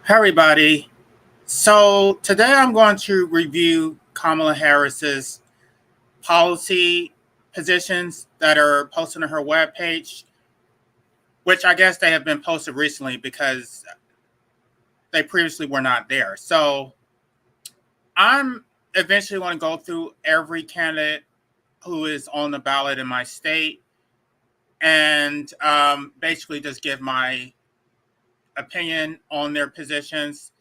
Hi, everybody. So today I'm going to review Kamala Harris's policy positions that are posted on her webpage, which I guess they have been posted recently because they previously were not there. So I'm eventually going to go through every candidate who is on the ballot in my state and basically just give my opinion on their positions.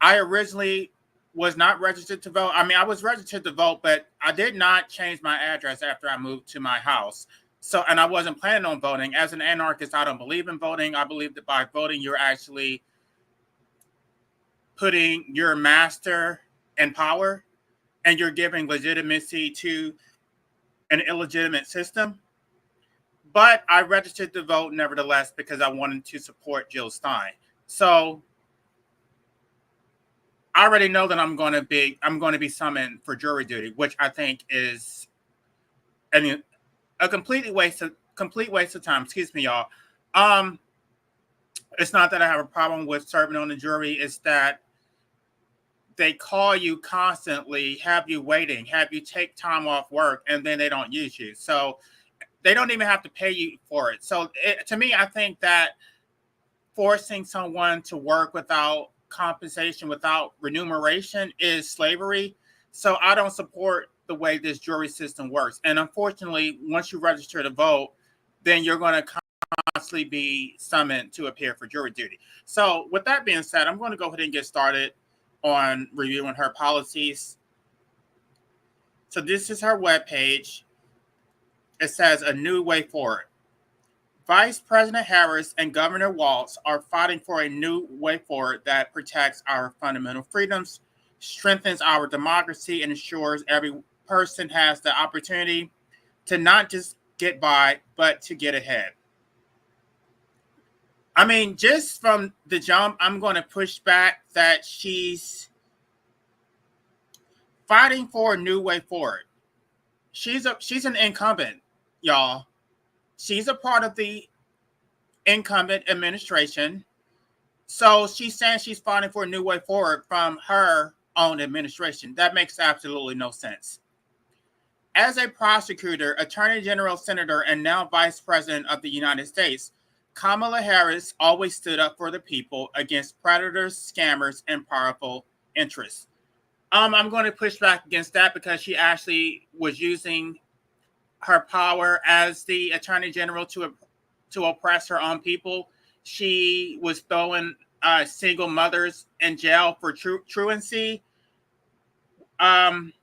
I originally was not registered to vote. I mean, I was registered to vote, but I did not change my address after I moved to my house. So, and I wasn't planning on voting. As an anarchist, I don't believe in voting. I believe that by voting, you're actually putting your master in power and you're giving legitimacy to an illegitimate system. But I registered to vote nevertheless because I wanted to support Jill Stein. So I already know that I'm going to be summoned for jury duty, which I think is a complete waste of time. Excuse me, y'all. Um, it's not that I have a problem with serving on the jury. It's that they call you constantly, have you waiting, have you take time off work, and then they don't use you. So they don't even have to pay you for it. So to me, I think that forcing someone to work without compensation, without remuneration, is slavery. So I don't support the way this jury system works. And unfortunately, once you register to vote, then you're going to constantly be summoned to appear for jury duty. So, with that being said, I'm going to go ahead and get started on reviewing her policies. So, this is her webpage. It says a new way forward. Vice President Harris and Governor Walz are fighting for a new way forward that protects our fundamental freedoms, strengthens our democracy, and ensures every person has the opportunity to not just get by, but to get ahead. I mean, just from the jump, I'm going to push back that she's fighting for a new way forward. She's an incumbent, y'all. She's a part of the incumbent administration. So she's saying she's fighting for a new way forward from her own administration. That makes absolutely no sense. As a prosecutor, attorney general, senator, and now vice president of the United States, Kamala Harris always stood up for the people against predators, scammers, and powerful interests. I'm going to push back against that because she actually was using her power as the attorney general to oppress her own people. She was throwing single mothers in jail for truancy. Um,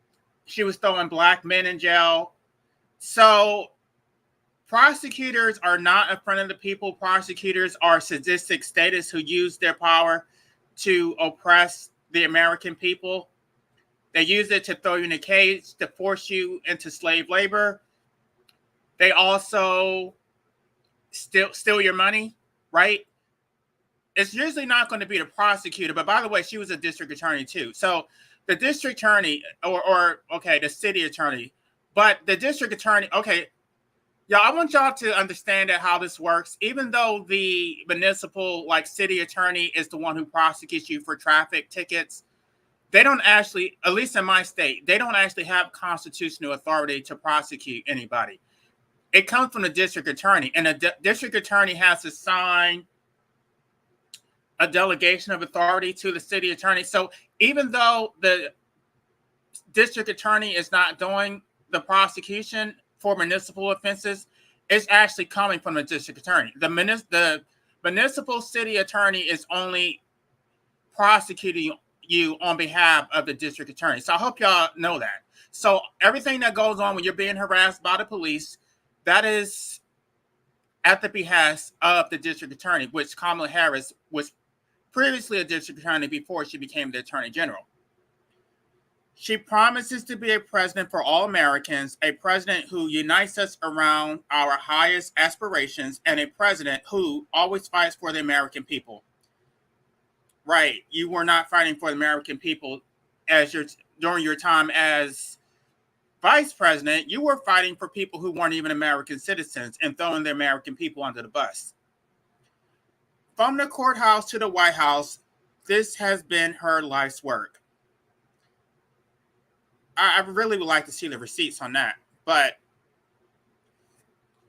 she was throwing black men in jail. So prosecutors are not a friend of the people. Prosecutors are sadistic statists who use their power to oppress the American people. They use it to throw you in a cage, to force you into slave labor. They also steal your money, right? It's usually not going to be the prosecutor, but by the way, she was a district attorney too. So the district attorney, or okay, the city attorney, but the district attorney, okay, yeah, I want y'all to understand that how this works. Even though the municipal, like city attorney, is the one who prosecutes you for traffic tickets, they don't actually, at least in my state, they don't actually have constitutional authority to prosecute anybody. It comes from the district attorney, and the district attorney has to sign a delegation of authority to the city attorney. So even though the district attorney is not doing the prosecution for municipal offenses, it's actually coming from the district attorney. The municipal city attorney is only prosecuting you on behalf of the district attorney. So I hope y'all know that. So everything that goes on when you're being harassed by the police, that is at the behest of the district attorney, which Kamala Harris was previously a district attorney before she became the attorney general. She promises to be a president for all Americans, a president who unites us around our highest aspirations, and a president who always fights for the American people. Right, you were not fighting for the American people during your time as vice president. You were fighting for people who weren't even American citizens and throwing the American people under the bus. From the courthouse to the White House, this has been her life's work. I really would like to see the receipts on that, but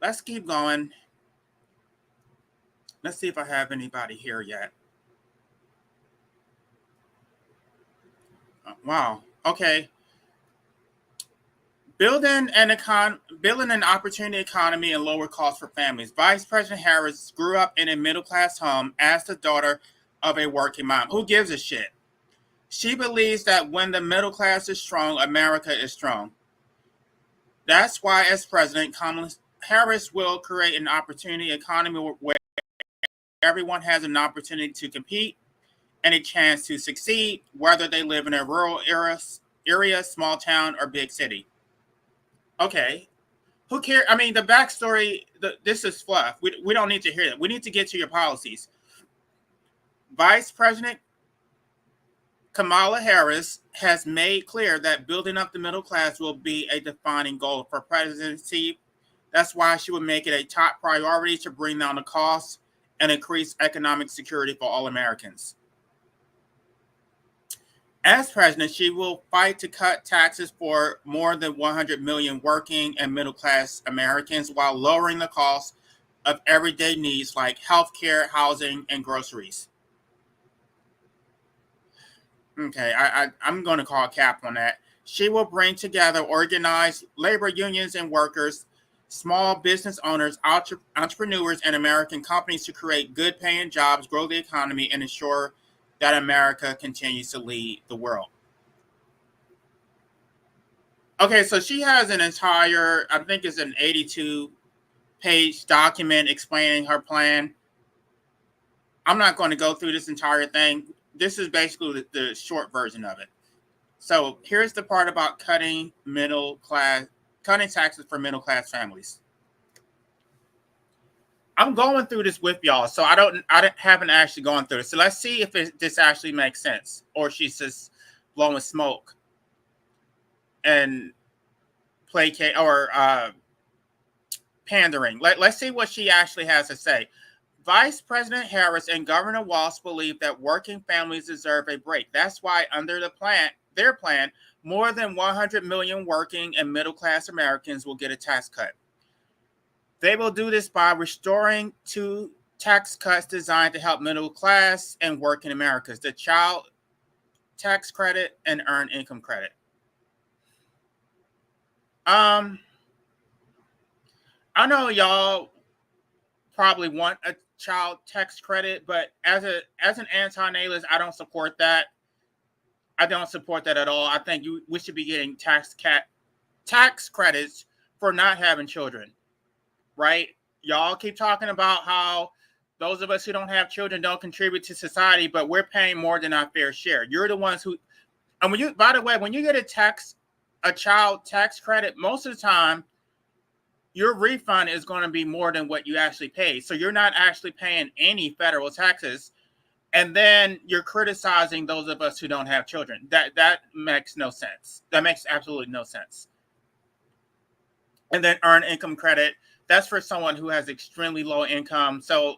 let's keep going. Let's see if I have anybody here yet. Wow. Okay. Building an opportunity economy and lower costs for families. Vice President Harris grew up in a middle class home as the daughter of a working mom. Who gives a shit? She believes that when the middle class is strong, America is strong. That's why, as president, Kamala Harris will create an opportunity economy where everyone has an opportunity to compete and a chance to succeed, whether they live in a rural area, small town, or big city. Okay, who cares? I mean, the backstory. This is fluff. We don't need to hear that. We need to get to your policies. Vice President Kamala Harris has made clear that building up the middle class will be a defining goal for presidency. That's why she would make it a top priority to bring down the costs and increase economic security for all Americans. As president, she will fight to cut taxes for more than 100 million working and middle class Americans while lowering the cost of everyday needs like healthcare, housing, and groceries. Okay, I'm going to call a cap on that. She will bring together organized labor unions and workers, small business owners, entrepreneurs, and American companies to create good paying jobs, grow the economy, and ensure that America continues to lead the world. Okay, so she has an entire, I think it's an 82-page document explaining her plan. I'm not going to go through this entire thing. This is basically the short version of it. So here's the part about cutting taxes for middle class families. I'm going through this with y'all, so haven't actually gone through it. So let's see if this actually makes sense, or she's just blowing smoke and placate or pandering. Let's see what she actually has to say. Vice President Harris and Governor Walz believe that working families deserve a break. That's why, under their plan, more than 100 million working and middle class Americans will get a tax cut. They will do this by restoring two tax cuts designed to help middle class and working Americans: the child tax credit and earned income credit. I know y'all probably want a child tax credit, but as an anti-natalist, I don't support that. I don't support that at all. I think we should be getting tax credits for not having children, right? Y'all keep talking about how those of us who don't have children don't contribute to society, but we're paying more than our fair share. You're the ones who, and by the way, when you get a child tax credit, most of the time, your refund is going to be more than what you actually paid. So you're not actually paying any federal taxes. And then you're criticizing those of us who don't have children. That makes no sense. That makes absolutely no sense. And then earned income credit, that's for someone who has extremely low income. So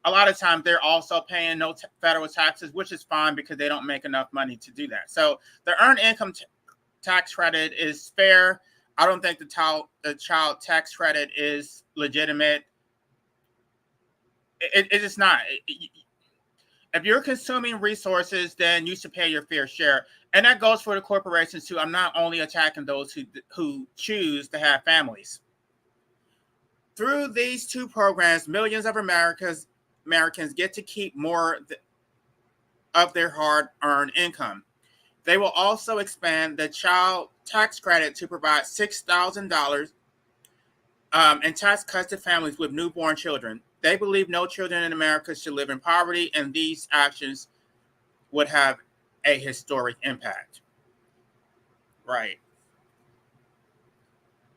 a lot of times they're also paying no federal taxes, which is fine because they don't make enough money to do that. So the earned income tax credit is fair. I don't think the child tax credit is legitimate. It is not. If you're consuming resources, then you should pay your fair share. And that goes for the corporations too. I'm not only attacking those who choose to have families. Through these two programs, millions of Americans get to keep more of their hard-earned income. They will also expand the child tax credit to provide $6,000 in tax cuts to families with newborn children. They believe no children in America should live in poverty, and these actions would have a historic impact. Right.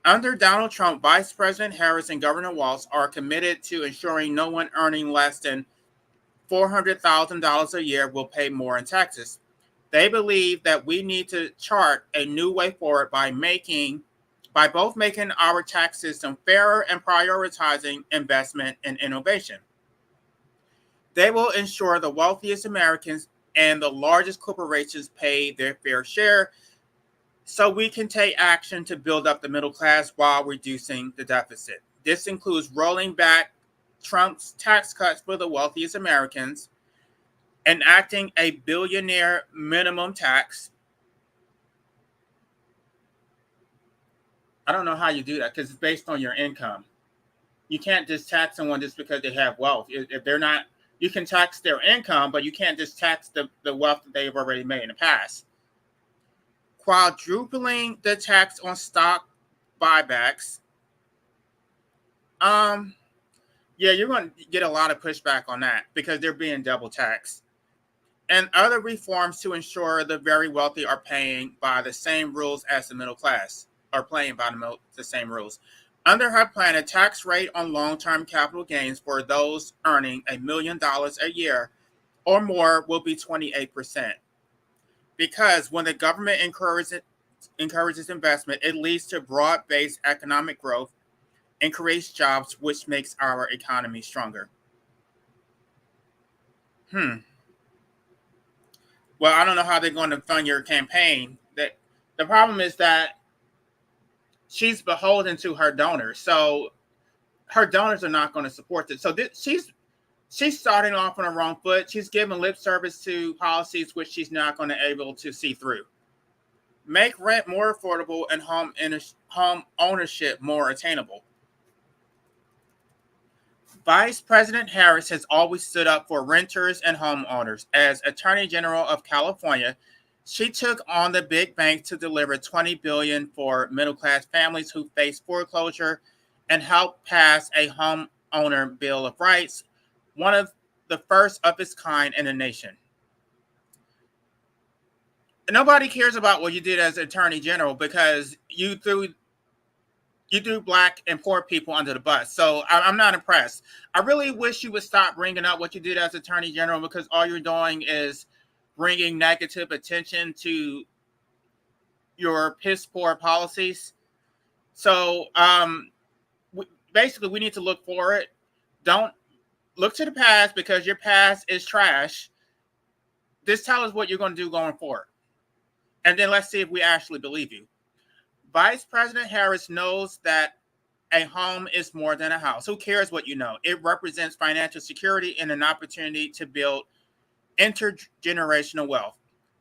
Under Donald Trump, Vice President Harris and Governor Walz are committed to ensuring no one earning less than $400,000 a year will pay more in taxes. They believe that we need to chart a new way forward by both making our tax system fairer and prioritizing investment and innovation. They will ensure the wealthiest Americans and the largest corporations pay their fair share so we can take action to build up the middle class while reducing the deficit. This includes rolling back Trump's tax cuts for the wealthiest Americans, enacting a billionaire minimum tax. I don't know how you do that because it's based on your income. You can't just tax someone just because they have wealth. If they're not, you can tax their income, but you can't just tax the wealth that they've already made in the past. Quadrupling the tax on stock buybacks. Um, yeah, you're going to get a lot of pushback on that because they're being double taxed. And other reforms to ensure the very wealthy are paying by the same rules as the middle class, are playing by the same rules. Under her plan, a tax rate on long-term capital gains for those earning $1 million a year or more will be 28%. Because when the government encourages investment, it leads to broad-based economic growth and creates jobs, which makes our economy stronger. Well, I don't know how they're going to fund your campaign. The problem is that she's beholden to her donors, so her donors are not going to support this. So she's starting off on the wrong foot. She's giving lip service to policies which she's not going to be able to see through. Make rent more affordable and home ownership more attainable. Vice President Harris has always stood up for renters and homeowners. As Attorney General of California, she took on the big bank to deliver $20 billion for middle-class families who face foreclosure and helped pass a homeowner bill of rights, one of the first of its kind in the nation. Nobody cares about what you did as Attorney General because you threw black and poor people under the bus. So I'm not impressed. I really wish you would stop bringing up what you did as Attorney General because all you're doing is bringing negative attention to your piss poor policies. So basically, we need to look forward. Don't look to the past because your past is trash. Just tell us what you're going to do going forward. And then let's see if we actually believe you. Vice President Harris knows that a home is more than a house. Who cares what you know? It represents financial security and an opportunity to build intergenerational wealth.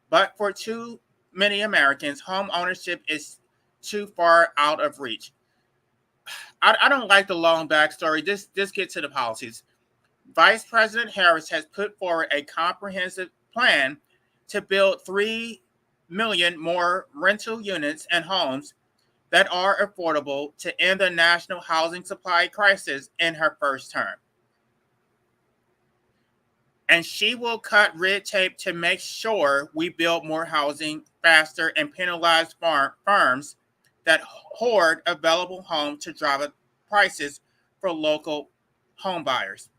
But for too many Americans, home ownership is too far out of reach. I don't like the long backstory. Just get to the policies. Vice President Harris has put forward a comprehensive plan to build 3 million more rental units and homes that are affordable to end the national housing supply crisis in her first term. And she will cut red tape to make sure we build more housing faster and penalize firms that hoard available homes to drive up prices for local home buyers.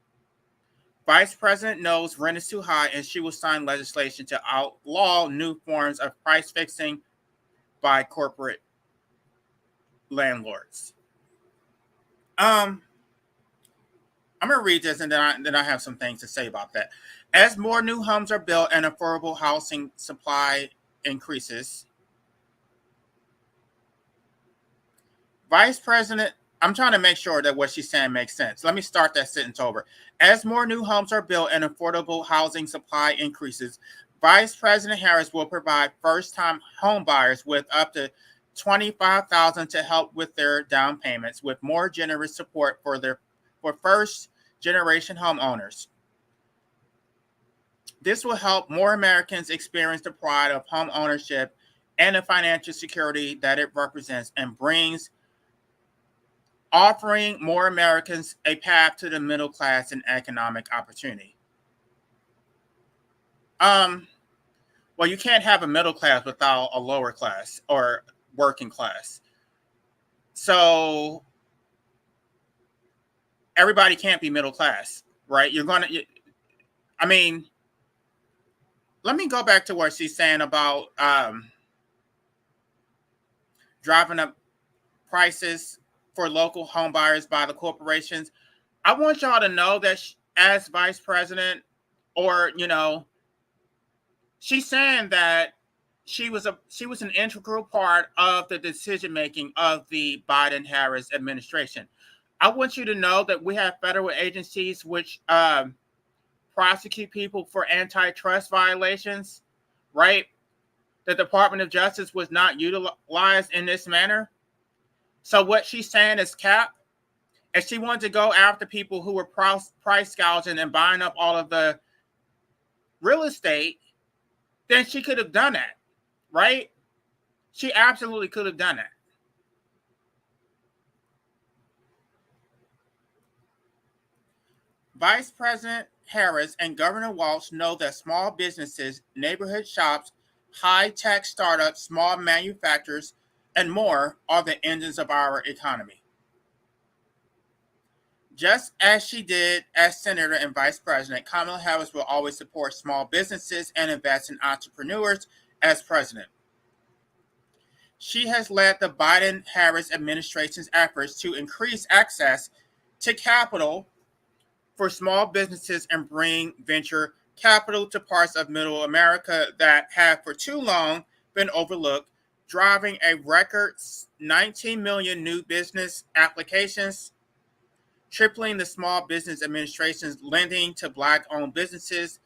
Vice President knows rent is too high, and she will sign legislation to outlaw new forms of price fixing by corporate landlords. I'm gonna read this, and then I have some things to say about that. As more new homes are built and affordable housing supply increases, Vice President, I'm trying to make sure that what she's saying makes sense. Let me start that sentence over. As more new homes are built and affordable housing supply increases, Vice President Harris will provide first-time home buyers with up to $25,000 to help with their down payments, with more generous support for first-generation homeowners. This will help more Americans experience the pride of home ownership and the financial security that it represents, and offering more Americans a path to the middle class and economic opportunity. Well, you can't have a middle class without a lower class or working class. So everybody can't be middle class, right? I mean, let me go back to what she's saying about driving up prices for local home buyers by the corporations. I want y'all to know that as vice president, or she's saying that she was an integral part of the decision making of the Biden Harris administration. I want you to know that we have federal agencies which prosecute people for antitrust violations, right? The Department of Justice was not utilized in this manner. So what she's saying is cap. If she wanted to go after people who were price gouging and buying up all of the real estate, then she could have done that, right? She absolutely could have done that. Vice President Harris and Governor Walsh know that small businesses, neighborhood shops, high-tech startups, small manufacturers, and more are the engines of our economy. Just as she did as Senator and Vice President, Kamala Harris will always support small businesses and invest in entrepreneurs as president. She has led the Biden-Harris administration's efforts to increase access to capital for small businesses and bring venture capital to parts of middle America that have for too long been overlooked, driving a record 19 million new business applications, tripling the Small Business Administration's lending to Black-owned businesses,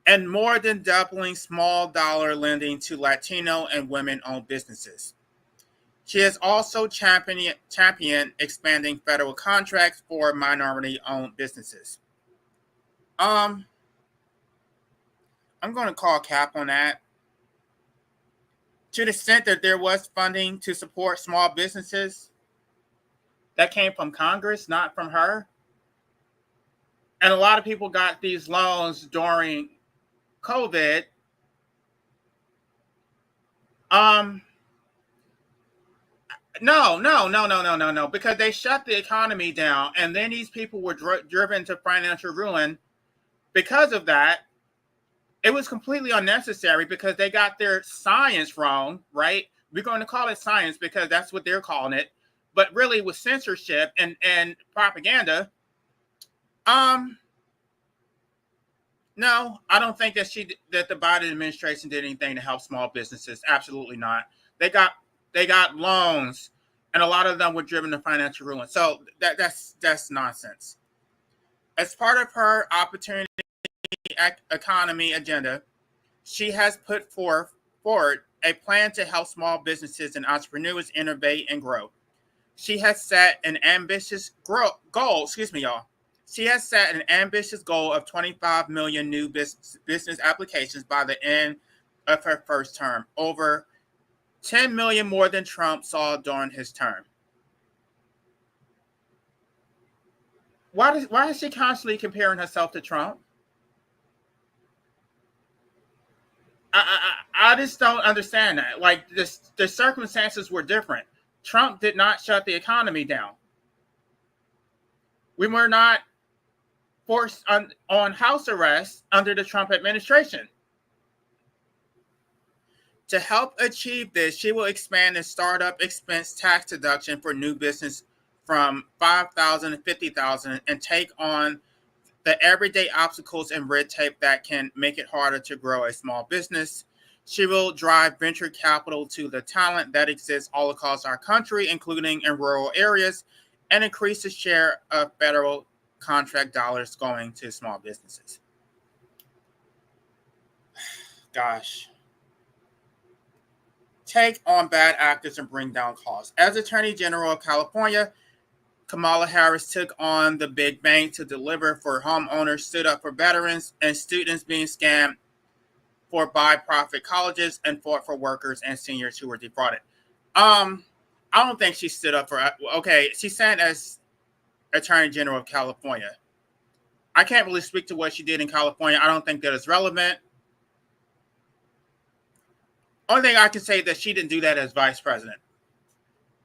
and more than doubling small dollar lending to Latino and women-owned businesses. She has also championed expanding federal contracts for minority-owned businesses. I'm going to call cap on that. To the extent that there was funding to support small businesses, that came from Congress, not from her. And a lot of people got these loans during COVID. No, because they shut the economy down, and then these people were driven to financial ruin because of that. It was completely unnecessary because they got their science wrong, right? We're going to call it science because that's what they're calling it. But really, with censorship and propaganda, no, I don't think that the Biden administration did anything to help small businesses. Absolutely not. They got loans, and a lot of them were driven to financial ruin. So that's nonsense. As part of her opportunity economy agenda, she has put forward a plan to help small businesses and entrepreneurs innovate and grow. She has set an ambitious goal. Excuse me, y'all. She has set an ambitious goal of 25 million new business applications by the end of her first term, over 10 million more than Trump saw during his term. Why is she constantly comparing herself to Trump? I just don't understand that. Like, the circumstances were different. Trump did not shut the economy down. We were not forced on house arrest under the Trump administration. To help achieve this, she will expand the startup expense tax deduction for new business from $5,000 to $50,000 and take on the everyday obstacles and red tape that can make it harder to grow a small business. She will drive venture capital to the talent that exists all across our country, including in rural areas, and increase the share of federal contract dollars going to small businesses. Gosh. Take on bad actors and bring down costs. As Attorney General of California, Kamala Harris took on the big bank to deliver for homeowners, stood up for veterans and students being scammed for by-profit colleges, and fought for workers and seniors who were defrauded. I don't think she stood up for. Okay, she sat as Attorney General of California. I can't really speak to what she did in California. I don't think that is relevant. Only thing I can say is that she didn't do that as vice president.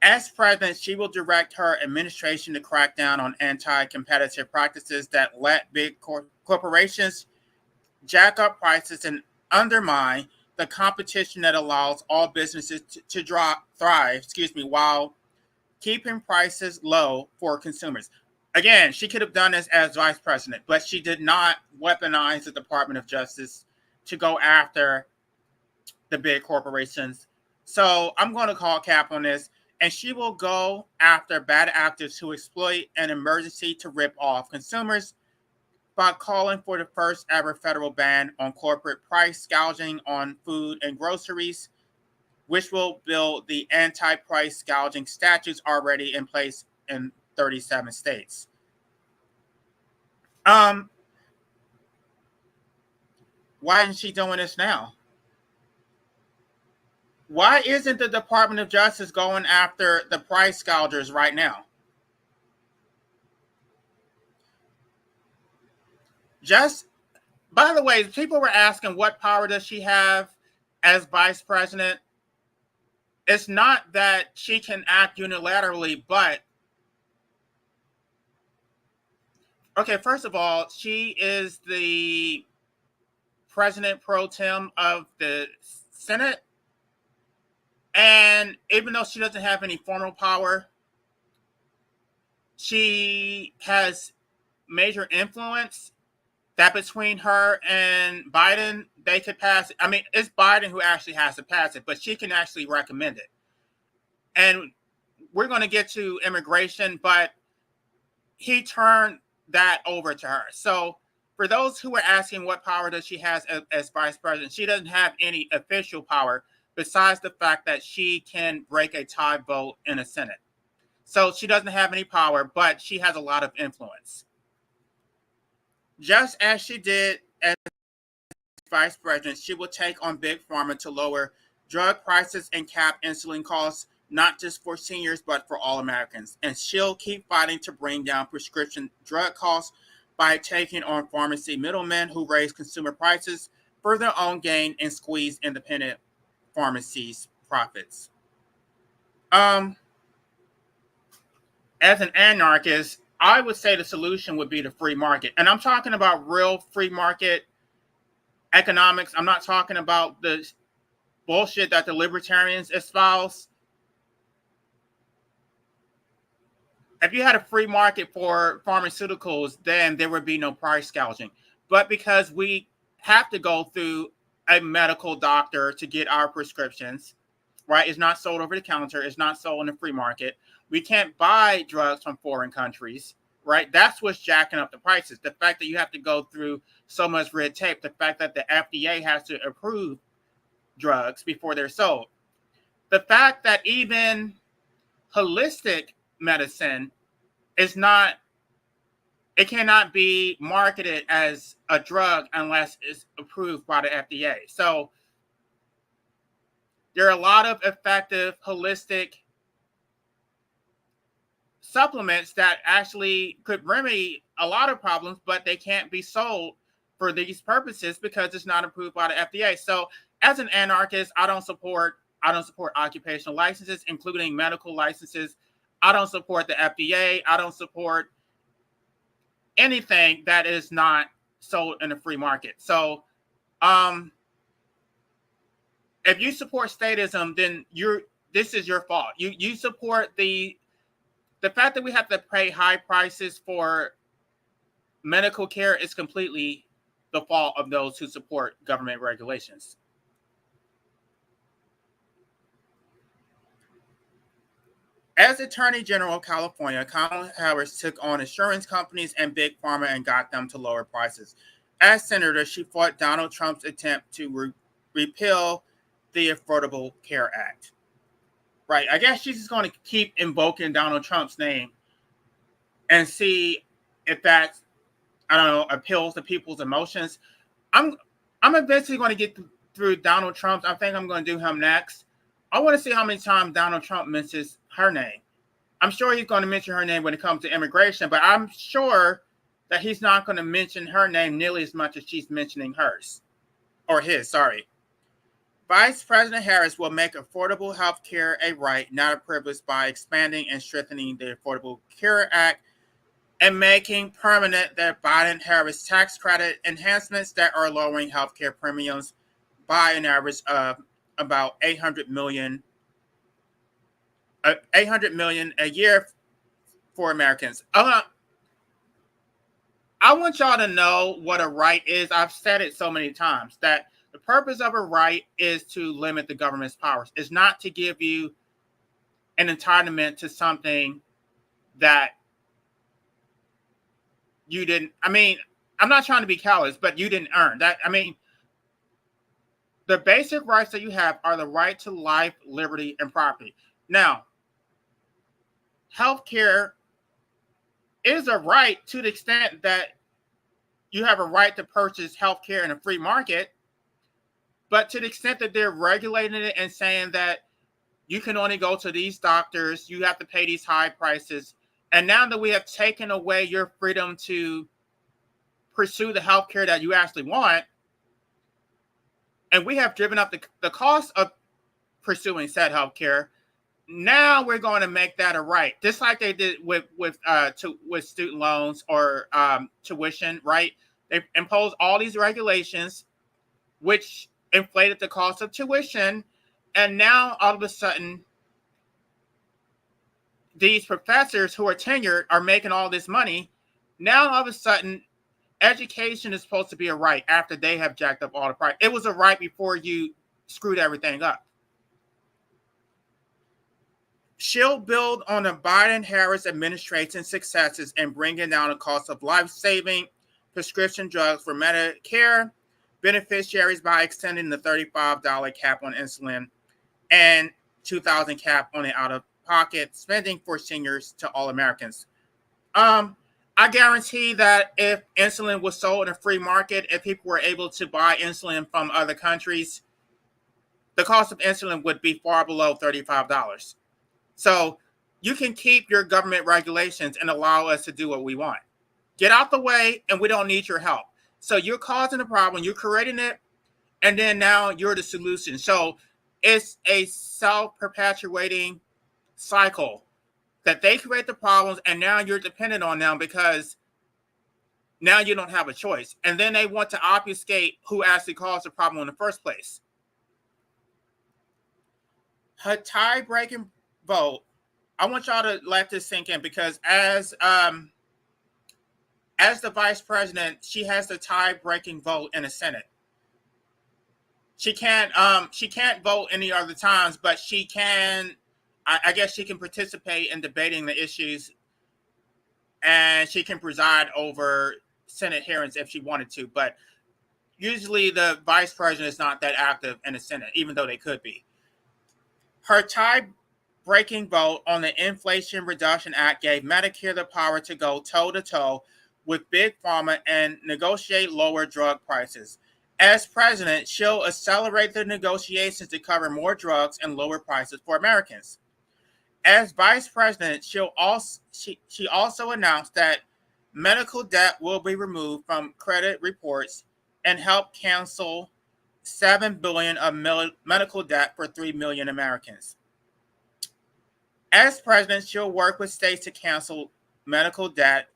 As president, she will direct her administration to crack down on anti-competitive practices that let big corporations jack up prices and undermine the competition that allows all businesses to thrive, while keeping prices low for consumers. Again, she could have done this as vice president, but she did not weaponize the Department of Justice to go after the big corporations. So I'm going to call cap on this, and she will go after bad actors who exploit an emergency to rip off consumers by calling for the first ever federal ban on corporate price gouging on food and groceries, which will build the anti-price gouging statutes already in place in 37 states. Um, why isn't she doing this now? Why isn't the Department of Justice going after the price gougers right now? Just by the way, people were asking what power does she have as vice president. It's not that she can act unilaterally, but okay, first of all, she is the president pro tem of the Senate. And even though she doesn't have any formal power, she has major influence that between her and Biden, they could pass it. I mean, it's Biden who actually has to pass it, but she can actually recommend it. And we're going to get to immigration, but he turned that over to her. So for those who are asking what power does she has as vice president, she doesn't have any official power besides the fact that she can break a tie vote in the Senate. So she doesn't have any power, but she has a lot of influence. Just as she did as vice president, she will take on Big Pharma to lower drug prices and cap insulin costs, not just for seniors, but for all Americans. And she'll keep fighting to bring down prescription drug costs by taking on pharmacy middlemen who raise consumer prices for their own gain and squeeze independent pharmacies' profits. Um, as an anarchist, I would say the solution would be the free market. And I'm talking about real free market economics. I'm not talking about the bullshit that the libertarians espouse. If you had a free market for pharmaceuticals, then there would be no price gouging. But because we have to go through a medical doctor to get our prescriptions, right? It's not sold over the counter. It's not sold in the free market. We can't buy drugs from foreign countries, right? That's what's jacking up the prices. The fact that you have to go through so much red tape, the fact that the FDA has to approve drugs before they're sold. The fact that even holistic medicine is not, it cannot be marketed as a drug unless it's approved by the FDA. So there are a lot of effective holistic supplements that actually could remedy a lot of problems, but they can't be sold for these purposes because it's not approved by the FDA. So as an anarchist, I don't support occupational licenses, including medical licenses. I don't support the FDA. I don't support anything that is not sold in the free market. So if you support statism, then this is your fault. You support the fact that we have to pay high prices for medical care is completely the fault of those who support government regulations. As Attorney General of California, Kamala Harris took on insurance companies and big pharma and got them to lower prices. As senator, she fought Donald Trump's attempt to repeal the Affordable Care Act. Right. I guess she's just going to keep invoking Donald Trump's name and see if that, I don't know, appeals to people's emotions. I'm eventually going to get through Donald Trump. I think I'm going to do him next. I want to see how many times Donald Trump mentions her name. I'm sure he's going to mention her name when it comes to immigration, but I'm sure that he's not going to mention her name nearly as much as she's mentioning hers. Or his, sorry. Vice President Harris will make affordable health care a right, not a privilege, by expanding and strengthening the Affordable Care Act and making permanent the Biden-Harris tax credit enhancements that are lowering health care premiums by an average of about $800 million a year for Americans. I want y'all to know what a right is. I've said it so many times that the purpose of a right is to limit the government's powers. It's not to give you an entitlement to something that you didn't. I mean, I'm not trying to be callous, but you didn't earn that. I mean, the basic rights that you have are the right to life, liberty, and property. Now, healthcare is a right to the extent that you have a right to purchase healthcare in a free market, but to the extent that they're regulating it and saying that you can only go to these doctors, you have to pay these high prices. And now that we have taken away your freedom to pursue the healthcare that you actually want, and we have driven up the cost of pursuing said healthcare, now we're going to make that a right, just like they did with student loans or tuition. Right? They imposed all these regulations, which inflated the cost of tuition, and now all of a sudden, these professors who are tenured are making all this money. Now all of a sudden, education is supposed to be a right after they have jacked up all the price. It was a right before you screwed everything up. She'll build on the Biden-Harris administration's successes in bringing down the cost of life-saving prescription drugs for Medicare beneficiaries by extending the $35 cap on insulin and $2,000 cap on the out-of-pocket spending for seniors to all Americans. I guarantee that if insulin was sold in a free market, if people were able to buy insulin from other countries, the cost of insulin would be far below $35. So you can keep your government regulations and allow us to do what we want. Get out the way, and we don't need your help. So you're causing the problem, you're creating it, and then now you're the solution. So it's a self-perpetuating cycle that they create the problems, and now you're dependent on them because now you don't have a choice. And then they want to obfuscate who actually caused the problem in the first place. Her tie-breaking vote, I want y'all to let this sink in, because as the vice president, she has the tie-breaking vote in the Senate. She can't vote any other times, but she can. I guess she can participate in debating the issues, and she can preside over Senate hearings if she wanted to. But usually, the vice president is not that active in the Senate, even though they could be. Her tie-breaking vote on the Inflation Reduction Act gave Medicare the power to go toe-to-toe with Big Pharma and negotiate lower drug prices. As president, she'll accelerate the negotiations to cover more drugs and lower prices for Americans. As vice president, she also announced that medical debt will be removed from credit reports and help cancel $7 billion of medical debt for 3 million Americans. As president, she'll work with states to cancel medical debt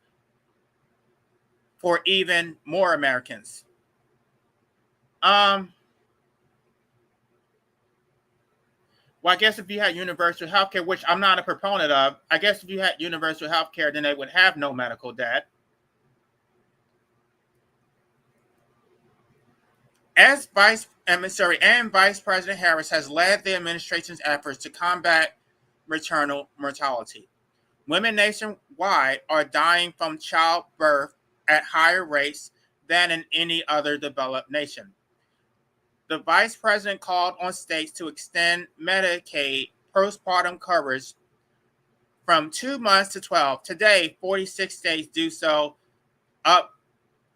for even more Americans. Well, I guess if you had universal health care, which I'm not a proponent of, I guess if you had universal health care, then they would have no medical debt. And Vice President Harris has led the administration's efforts to combat maternal mortality. Women nationwide are dying from childbirth at higher rates than in any other developed nation. The vice president called on states to extend Medicaid postpartum coverage from 2 months to 12. Today, 46 states do so, up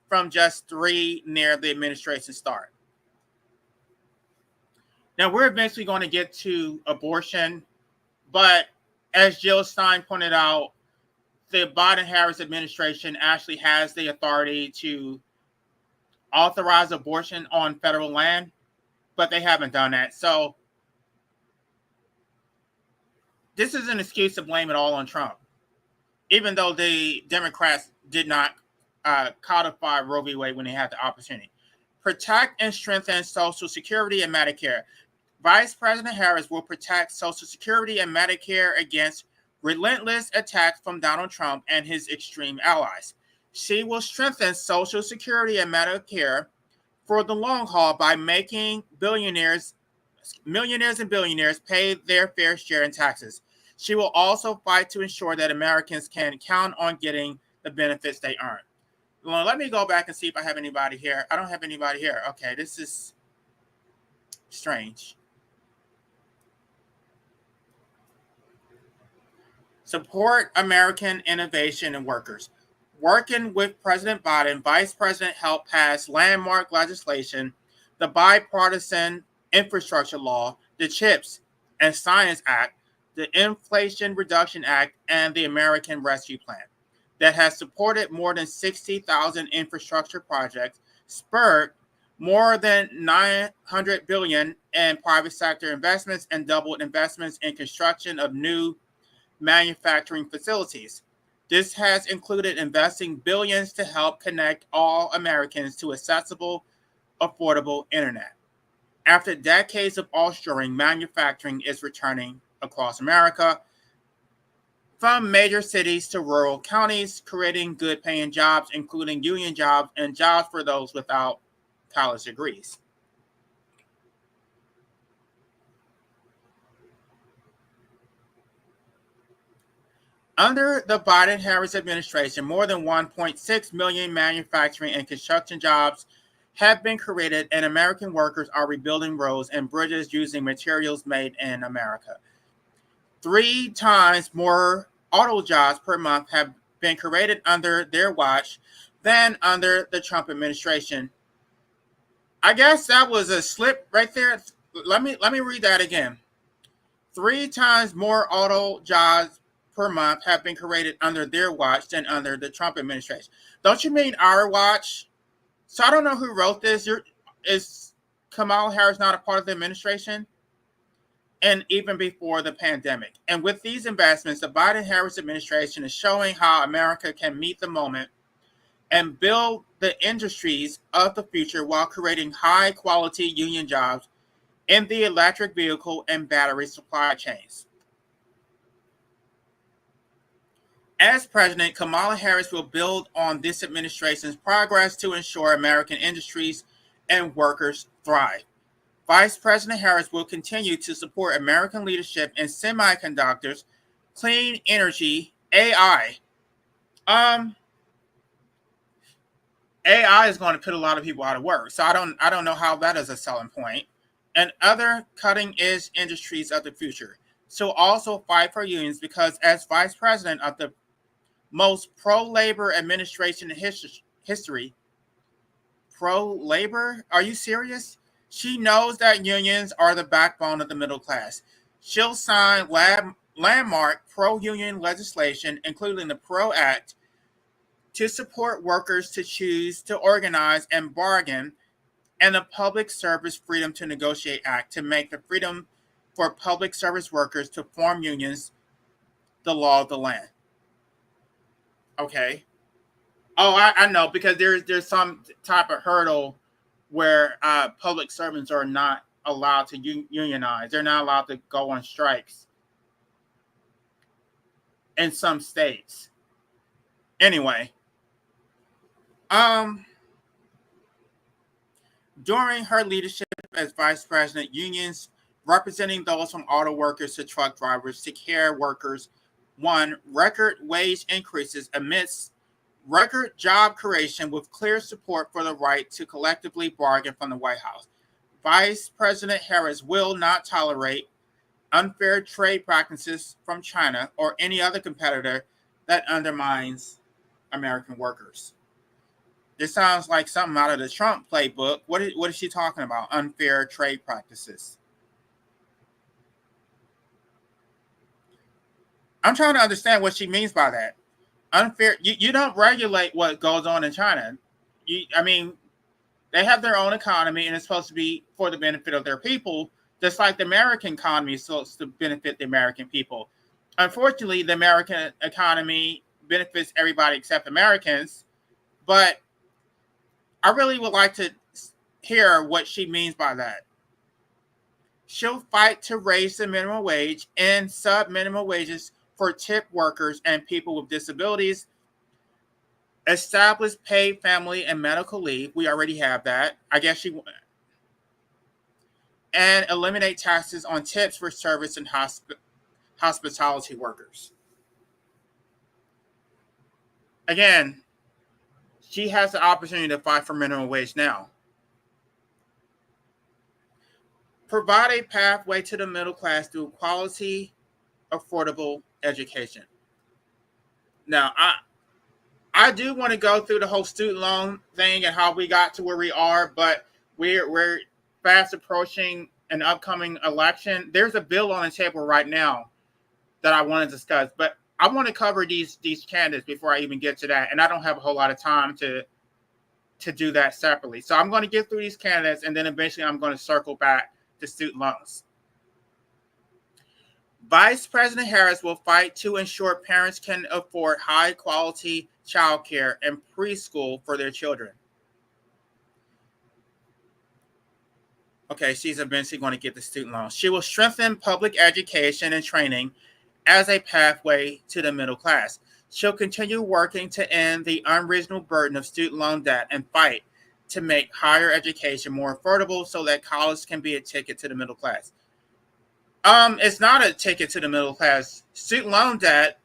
from just 3 near the administration's start. Now, we're eventually going to get to abortion, but as Jill Stein pointed out, the Biden-Harris administration actually has the authority to authorize abortion on federal land, but they haven't done that. So this is an excuse to blame it all on Trump, even though the Democrats did not codify Roe v. Wade when they had the opportunity. Protect and strengthen Social Security and Medicare. Vice President Harris will protect Social Security and Medicare against relentless attacks from Donald Trump and his extreme allies. She will strengthen Social Security and Medicare for the long haul by making millionaires and billionaires pay their fair share in taxes. She will also fight to ensure that Americans can count on getting the benefits they earn. Well, let me go back and see if I have anybody here. I don't have anybody here. Okay, this is strange. Support American innovation and workers. Working with President Biden, Vice President helped pass landmark legislation, the Bipartisan Infrastructure Law, the CHIPS and Science Act, the Inflation Reduction Act, and the American Rescue Plan that has supported more than 60,000 infrastructure projects, spurred more than 900 billion in private sector investments, and doubled investments in construction of new manufacturing facilities. This has included investing billions to help connect all Americans to accessible, affordable internet. After decades of offshoring, manufacturing is returning across America, from major cities to rural counties, creating good paying jobs, including union jobs and jobs for those without college degrees. Under the Biden Harris administration, more than 1.6 million manufacturing and construction jobs have been created, and American workers are rebuilding roads and bridges using materials made in America. 3 times more auto jobs per month have been created under their watch than under the Trump administration. I guess that was a slip right there. Let me read that again. 3 times more auto jobs per month have been created under their watch than under the Trump administration. Don't you mean our watch? So I don't know who wrote this. Is Kamala Harris not a part of the administration? And even before the pandemic. And with these investments, the Biden Harris administration is showing how America can meet the moment and build the industries of the future while creating high quality union jobs in the electric vehicle and battery supply chains. As president, Kamala Harris will build on this administration's progress to ensure American industries and workers thrive. Vice President Harris will continue to support American leadership in semiconductors, clean energy, AI. Um, AI is going to put a lot of people out of work, so I don't know how that is a selling point. And other cutting edge industries of the future. So also fight for unions because as vice president of the most pro labor administration in history, pro labor? Are you serious? She knows that unions are the backbone of the middle class. She'll sign landmark pro union legislation, including the PRO Act, to support workers to choose to organize and bargain, and the Public Service Freedom to Negotiate Act to make the freedom for public service workers to form unions the law of the land. Okay. Oh, I know because there's some type of hurdle where public servants are not allowed to unionize. They're not allowed to go on strikes in some states. Anyway, um, during her leadership as vice president, unions representing those from auto workers to truck drivers to care workers won record wage increases amidst record job creation with clear support for the right to collectively bargain from the White House. Vice President Harris will not tolerate unfair trade practices from China or any other competitor that undermines American workers. This sounds like something out of the Trump playbook. What is she talking about? Unfair trade practices. I'm trying to understand what she means by that. Unfair. You don't regulate what goes on in China. I mean, they have their own economy and it's supposed to be for the benefit of their people, just like the American economy is supposed to benefit the American people. Unfortunately, the American economy benefits everybody except Americans, but I really would like to hear what she means by that. She'll fight to raise the minimum wage and sub minimum wages for tip workers and people with disabilities, establish paid family and medical leave. We already have that. I guess she and eliminate taxes on tips for service and hospitality workers. Again, she has the opportunity to fight for minimum wage now. Provide a pathway to the middle class through quality, affordable education. Now, I do want to go through the whole student loan thing and how we got to where we are, but we're fast approaching an upcoming election. There's a bill on the table right now that I want to discuss, but I want to cover these candidates before I even get to that, and I don't have a whole lot of time to do that separately. So I'm going to get through these candidates, and then eventually I'm going to circle back to student loans. Vice President Harris will fight to ensure parents can afford high-quality childcare and preschool for their children. Okay, she's eventually going to get the student loans. She will strengthen public education and training as a pathway to the middle class. She'll continue working to end the unreasonable burden of student loan debt and fight to make higher education more affordable so that college can be a ticket to the middle class. It's not a ticket to the middle class. Student loan debt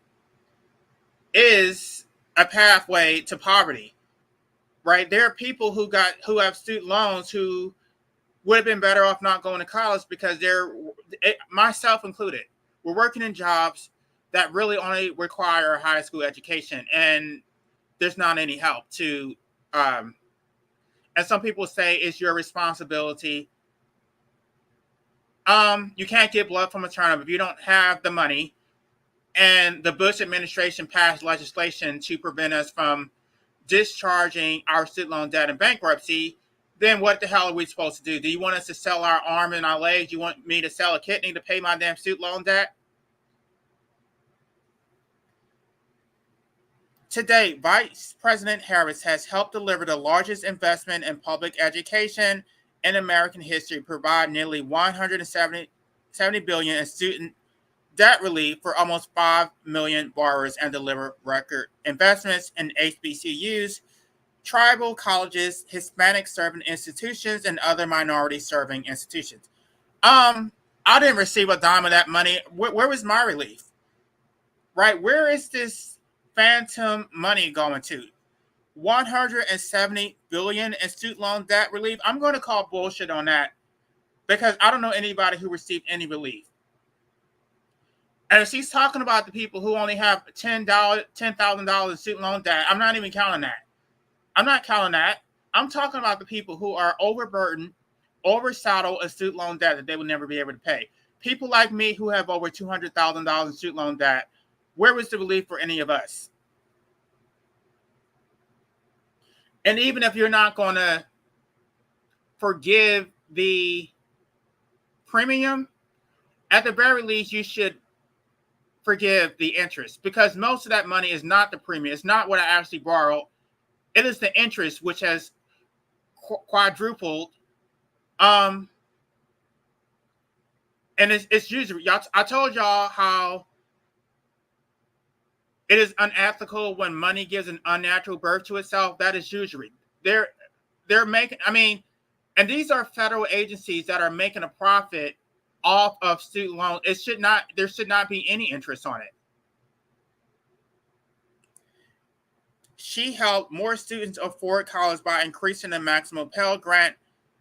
is a pathway to poverty, right? There are people who have student loans who would have been better off not going to college because myself included, we're working in jobs that really only require a high school education, and there's not any help to. And some people say it's your responsibility. You can't get blood from a turnip if you don't have the money. And the Bush administration passed legislation to prevent us from discharging our student loan debt in bankruptcy. Then what the hell are we supposed to do? Do you want us to sell our arm and our legs? Do you want me to sell a kidney to pay my damn student loan debt? To date, Vice President Harris has helped deliver the largest investment in public education in American history, provide nearly $170 billion in student debt relief for almost 5 million borrowers, and deliver record investments in HBCUs, tribal colleges, Hispanic serving institutions, and other minority serving institutions. I didn't receive a dime of that money. Where was my relief? Right? Where is this phantom money going to? 170 billion in student loan debt relief. I'm going to call bullshit on that because I don't know anybody who received any relief. And if she's talking about the people who only have $10,000 in student loan debt, I'm not even counting that. I'm not counting that. I'm talking about the people who are overburdened, oversaddled in student loan debt that they will never be able to pay. People like me who have over $200,000 in student loan debt. Where was the relief for any of us? And even if you're not going to forgive the premium, at the very least, you should forgive the interest, because most of that money is not the premium. It's not what I actually borrowed. It is the interest, which has quadrupled. And it's usually, I told y'all how it is unethical when money gives an unnatural birth to itself. That is usury. They're making, and these are federal agencies that are making a profit off of student loans. There should not be any interest on it. She helped more students afford college by increasing the maximum Pell Grant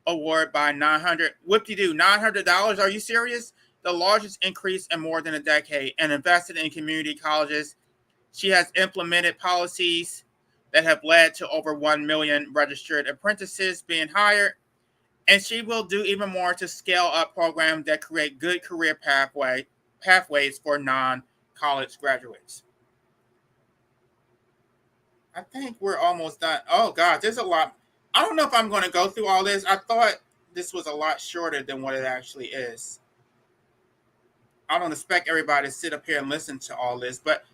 award by $900. Are you serious? The largest increase in more than a decade, and invested in community colleges. She has implemented policies that have led to over 1 million registered apprentices being hired. And she will do even more to scale up programs that create good career pathways for non-college graduates. I think we're almost done. Oh, God, there's a lot. I don't know if I'm going to go through all this. I thought this was a lot shorter than what it actually is. I don't expect everybody to sit up here and listen to all this. But,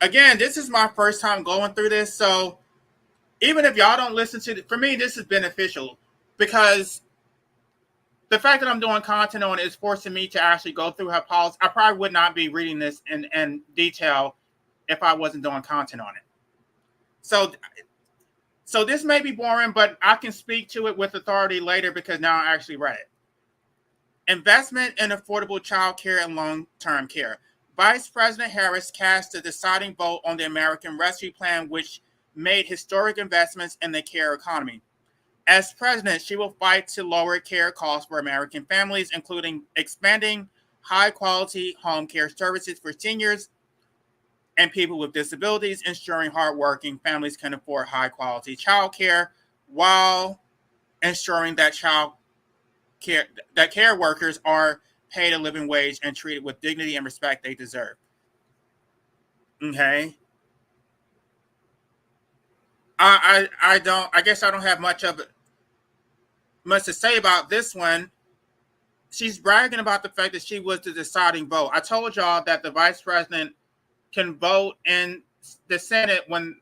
again, this is my first time going through this. So, even if y'all don't listen to it, for me, this is beneficial. Because the fact that I'm doing content on it is forcing me to actually go through her policy. I probably would not be reading this in detail if I wasn't doing content on it. So, so this may be boring, but I can speak to it with authority later because now I actually read it. Investment in affordable child care and long-term care. Vice President Harris cast the deciding vote on the American Rescue Plan, which made historic investments in the care economy. As president, she will fight to lower care costs for American families, including expanding high-quality home care services for seniors and people with disabilities, ensuring hardworking families can afford high-quality child care while ensuring that care workers are paid a living wage and treated with dignity and respect they deserve. Okay. I don't I guess I don't have much to say about this one. She's bragging about the fact that she was the deciding vote. I told y'all that the vice president can vote in the Senate when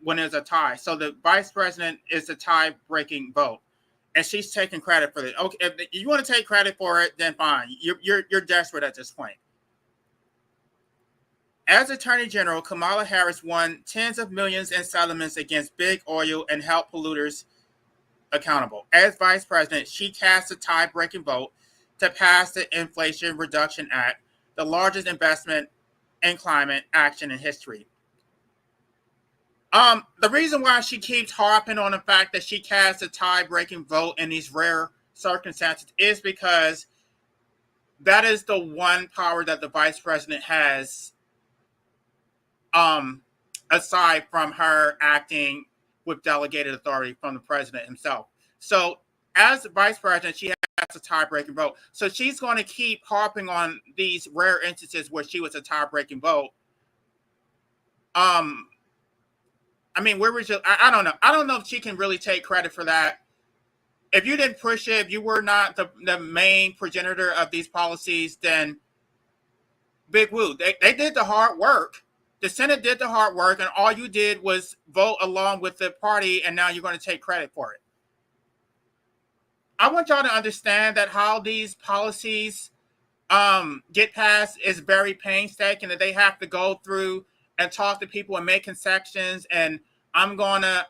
there's a tie. So the vice president is the tie breaking vote. And she's taking credit for it. Okay, if you want to take credit for it, then fine. You're desperate at this point. As Attorney General, Kamala Harris won tens of millions in settlements against big oil and held polluters accountable. As Vice President, she cast a tie-breaking vote to pass the Inflation Reduction Act, the largest investment in climate action in history. The reason why she keeps harping on the fact that she cast a tie-breaking vote in these rare circumstances is because that is the one power that the vice president has, aside from her acting with delegated authority from the president himself. So, as the vice president, she has a tie-breaking vote. So she's going to keep harping on these rare instances where she was a tie-breaking vote. I mean, where was you? I don't know. I don't know if she can really take credit for that. If you didn't push it, if you were not the main progenitor of these policies, then big woo. They did the hard work. The Senate did the hard work, and all you did was vote along with the party, and now you're going to take credit for it. I want y'all to understand that how these policies get passed is very painstaking, that they have to go through and talk to people and make concessions. And I'm gonna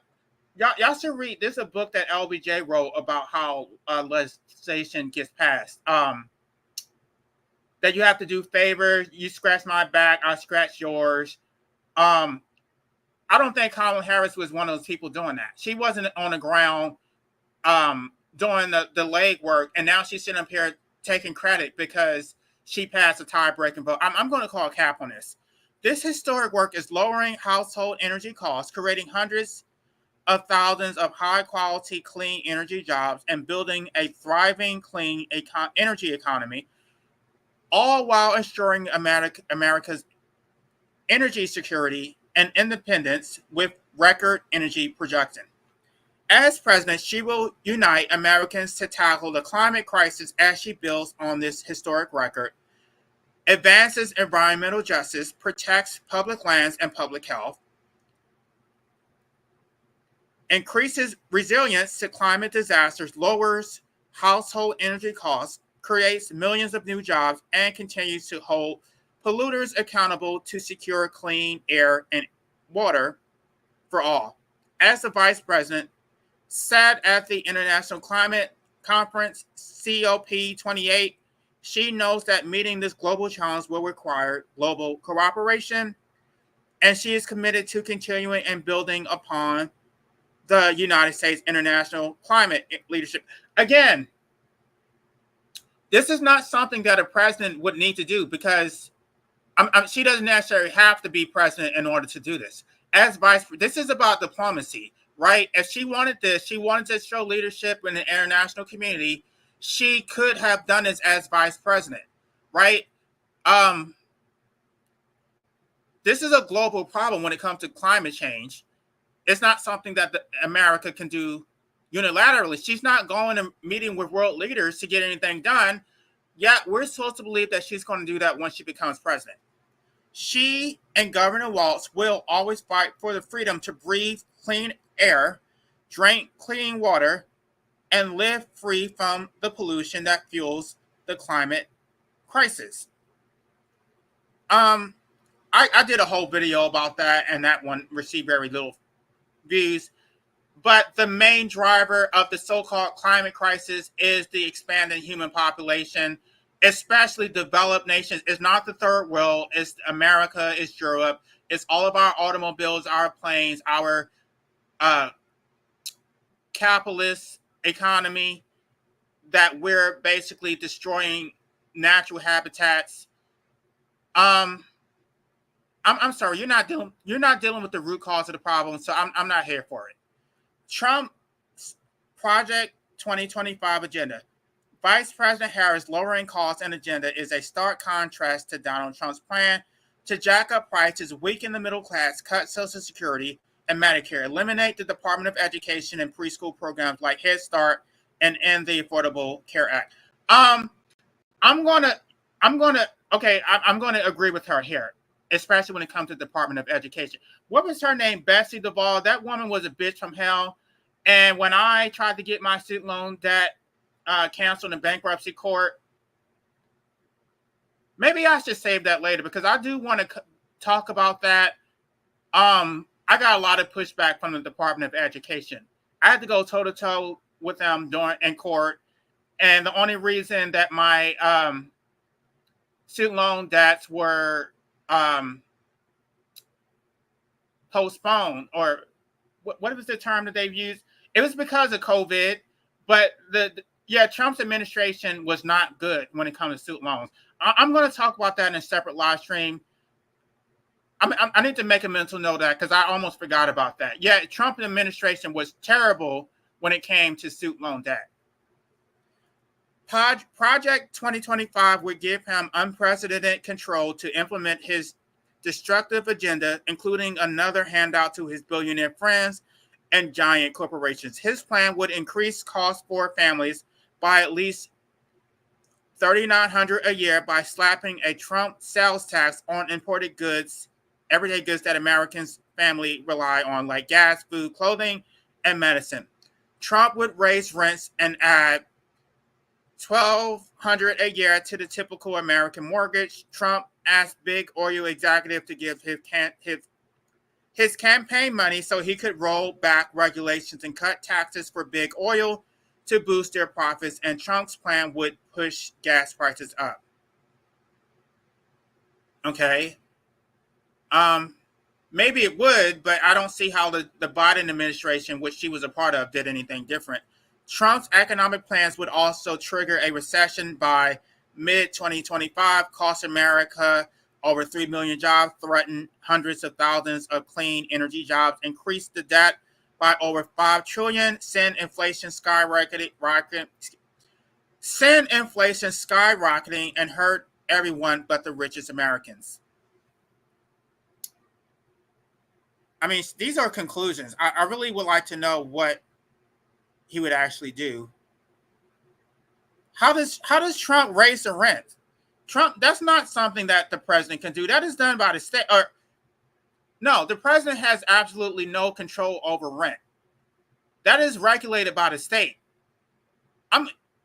y'all should read. There's a book that LBJ wrote about how legislation gets passed. That you have to do favors. You scratch my back, I scratch yours. I don't think Kamala Harris was one of those people doing that. She wasn't on the ground doing the leg work, and now she's sitting up here taking credit because she passed a tie-breaking vote. I'm going to call a cap on this. This historic work is lowering household energy costs, creating hundreds of thousands of high-quality, clean energy jobs, and building a thriving, clean energy economy, all while ensuring America's energy security and independence with record energy production. As president, she will unite Americans to tackle the climate crisis as she builds on this historic record, advances environmental justice, protects public lands and public health, increases resilience to climate disasters, lowers household energy costs, creates millions of new jobs, and continues to hold polluters accountable to secure clean air and water for all. As the vice president said at the International Climate Conference, COP28, she knows that meeting this global challenge will require global cooperation, and she is committed to continuing and building upon the United States international climate leadership. Again, this is not something that a president would need to do because she doesn't necessarily have to be president in order to do this. As vice, this is about diplomacy, right? If she wanted this, she wanted to show leadership in the international community. She could have done this as vice president, right? This is a global problem when it comes to climate change. It's not something that America can do unilaterally. She's not going and meeting with world leaders to get anything done. Yet we're supposed to believe that she's going to do that once she becomes president. She and Governor Walz will always fight for the freedom to breathe clean air, drink clean water, and live free from the pollution that fuels the climate crisis. I did a whole video about that, and that one received very little views. But the main driver of the so-called climate crisis is the expanding human population, especially developed nations. It's not the third world. It's America. It's Europe. It's all of our automobiles, our planes, our uh, capitalist economy that we're basically destroying natural habitats. Um, I'm sorry, you're not dealing with the root cause of the problem, so I'm not here for it. Trump's Project 2025 agenda. Vice President Harris' lowering costs and agenda is a stark contrast to Donald Trump's plan to jack up prices, weaken the middle class, cut Social Security and Medicare, eliminate the Department of Education and preschool programs like Head Start, and end the Affordable Care Act. Um, I'm gonna, I'm gonna agree with her here, especially when it comes to the Department of Education. What was her name? Betsy DeVos. That woman was a bitch from hell. And when I tried to get my student loan debt canceled in bankruptcy court, maybe I should save that later because I do want to talk about that. I got a lot of pushback from the Department of Education. I had to go toe to toe with them during in court, and the only reason that my student loan debts were postponed, or what was the term that they've used? It was because of COVID, but Trump's administration was not good when it comes to student loans. I'm going to talk about that in a separate live stream. I need to make a mental note of that because I almost forgot about that. Yeah, Trump administration was terrible when it came to student loan debt. Project 2025 would give him unprecedented control to implement his destructive agenda, including another handout to his billionaire friends and giant corporations. His plan would increase costs for families by at least $3,900 a year by slapping a Trump sales tax on imported goods, everyday goods that Americans' family rely on, like gas, food, clothing, and medicine. Trump would raise rents and add $1,200 a year to the typical American mortgage. Trump asked big oil executive to give his campaign money so he could roll back regulations and cut taxes for big oil to boost their profits, and Trump's plan would push gas prices up. Okay. Maybe it would, but I don't see how the Biden administration, which she was a part of, did anything different. Trump's economic plans would also trigger a recession by mid-2025, cost America over 3 million jobs, threaten hundreds of thousands of clean energy jobs, increase the debt by over $5 trillion, send inflation skyrocketing, and hurt everyone but the richest Americans. I mean, these are conclusions. I really would like to know what he would actually do. How does Trump raise the rent? Trump, that's not something that the president can do. That is done by the state. Or no, the president has absolutely no control over rent. That is regulated by the state.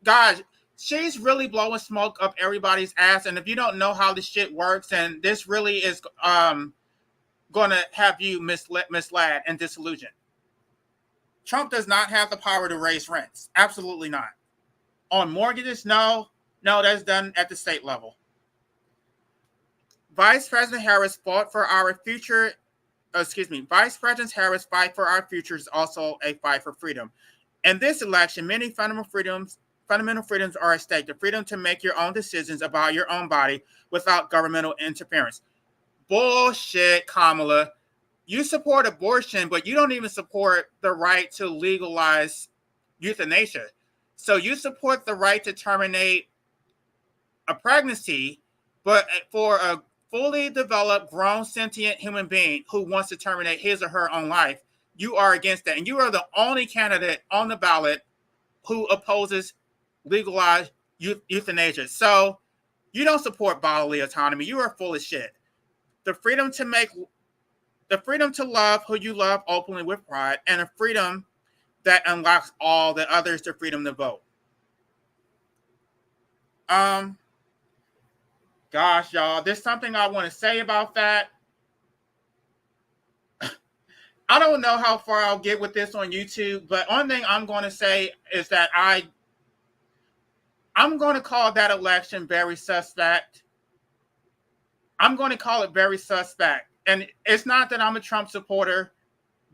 Guys, she's really blowing smoke up everybody's ass. And if you don't know how this shit works, and this really is going to have you misled and disillusioned. Trump does not have the power to raise rents. Absolutely not. On mortgages, no, that's done at the state level. Vice President Harris fought for our future. Vice President Harris' fight for our future is also a fight for freedom. In this election, many fundamental freedoms are at stake. The freedom to make your own decisions about your own body without governmental interference. Bullshit, Kamala. You support abortion, but you don't even support the right to legalize euthanasia. So you support the right to terminate a pregnancy, but for a fully developed, grown, sentient human being who wants to terminate his or her own life, you are against that. And you are the only candidate on the ballot who opposes legalized euthanasia. So you don't support bodily autonomy. You are full of shit. The freedom to love who you love openly with pride, and a freedom that unlocks all the others the freedom to vote. Gosh, y'all, there's something I want to say about that. I don't know how far I'll get with this on YouTube, but one thing I'm going to say is that I'm going to call that election very suspect. I'm going to call it very suspect. And it's not that I'm a Trump supporter,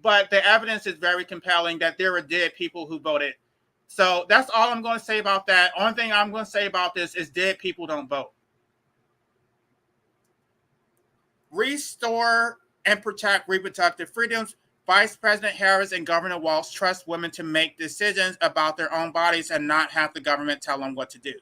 but the evidence is very compelling that there are dead people who voted. So that's all I'm going to say about that. Only thing I'm going to say about this is dead people don't vote. Restore and protect reproductive freedoms. Vice President Harris and Governor Walz trust women to make decisions about their own bodies and not have the government tell them what to do.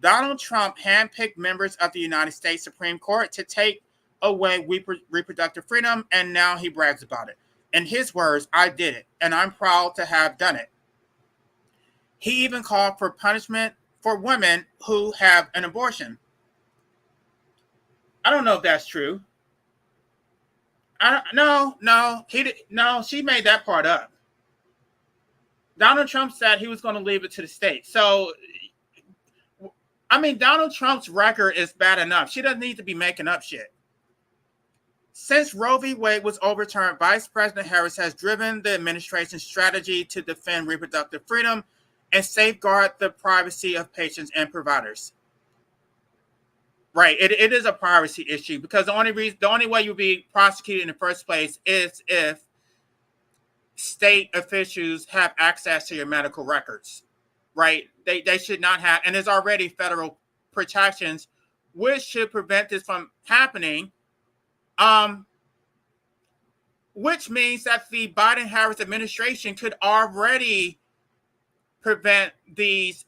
Donald Trump handpicked members of the United States Supreme Court to take away reproductive freedom, and now he brags about it. In his words, I did it, and I'm proud to have done it. He even called for punishment for women who have an abortion. I don't know if that's true. No, she made that part up. Donald Trump said he was going to leave it to the states. So, I mean, Donald Trump's record is bad enough. She doesn't need to be making up shit. Since Roe v. Wade was overturned, Vice President Harris has driven the administration's strategy to defend reproductive freedom and safeguard the privacy of patients and providers. Right, it is a privacy issue because the only way you'll be prosecuted in the first place is if state officials have access to your medical records. Right, they should not have, and there's already federal protections which should prevent this from happening. Which means that the Biden-Harris administration could already prevent these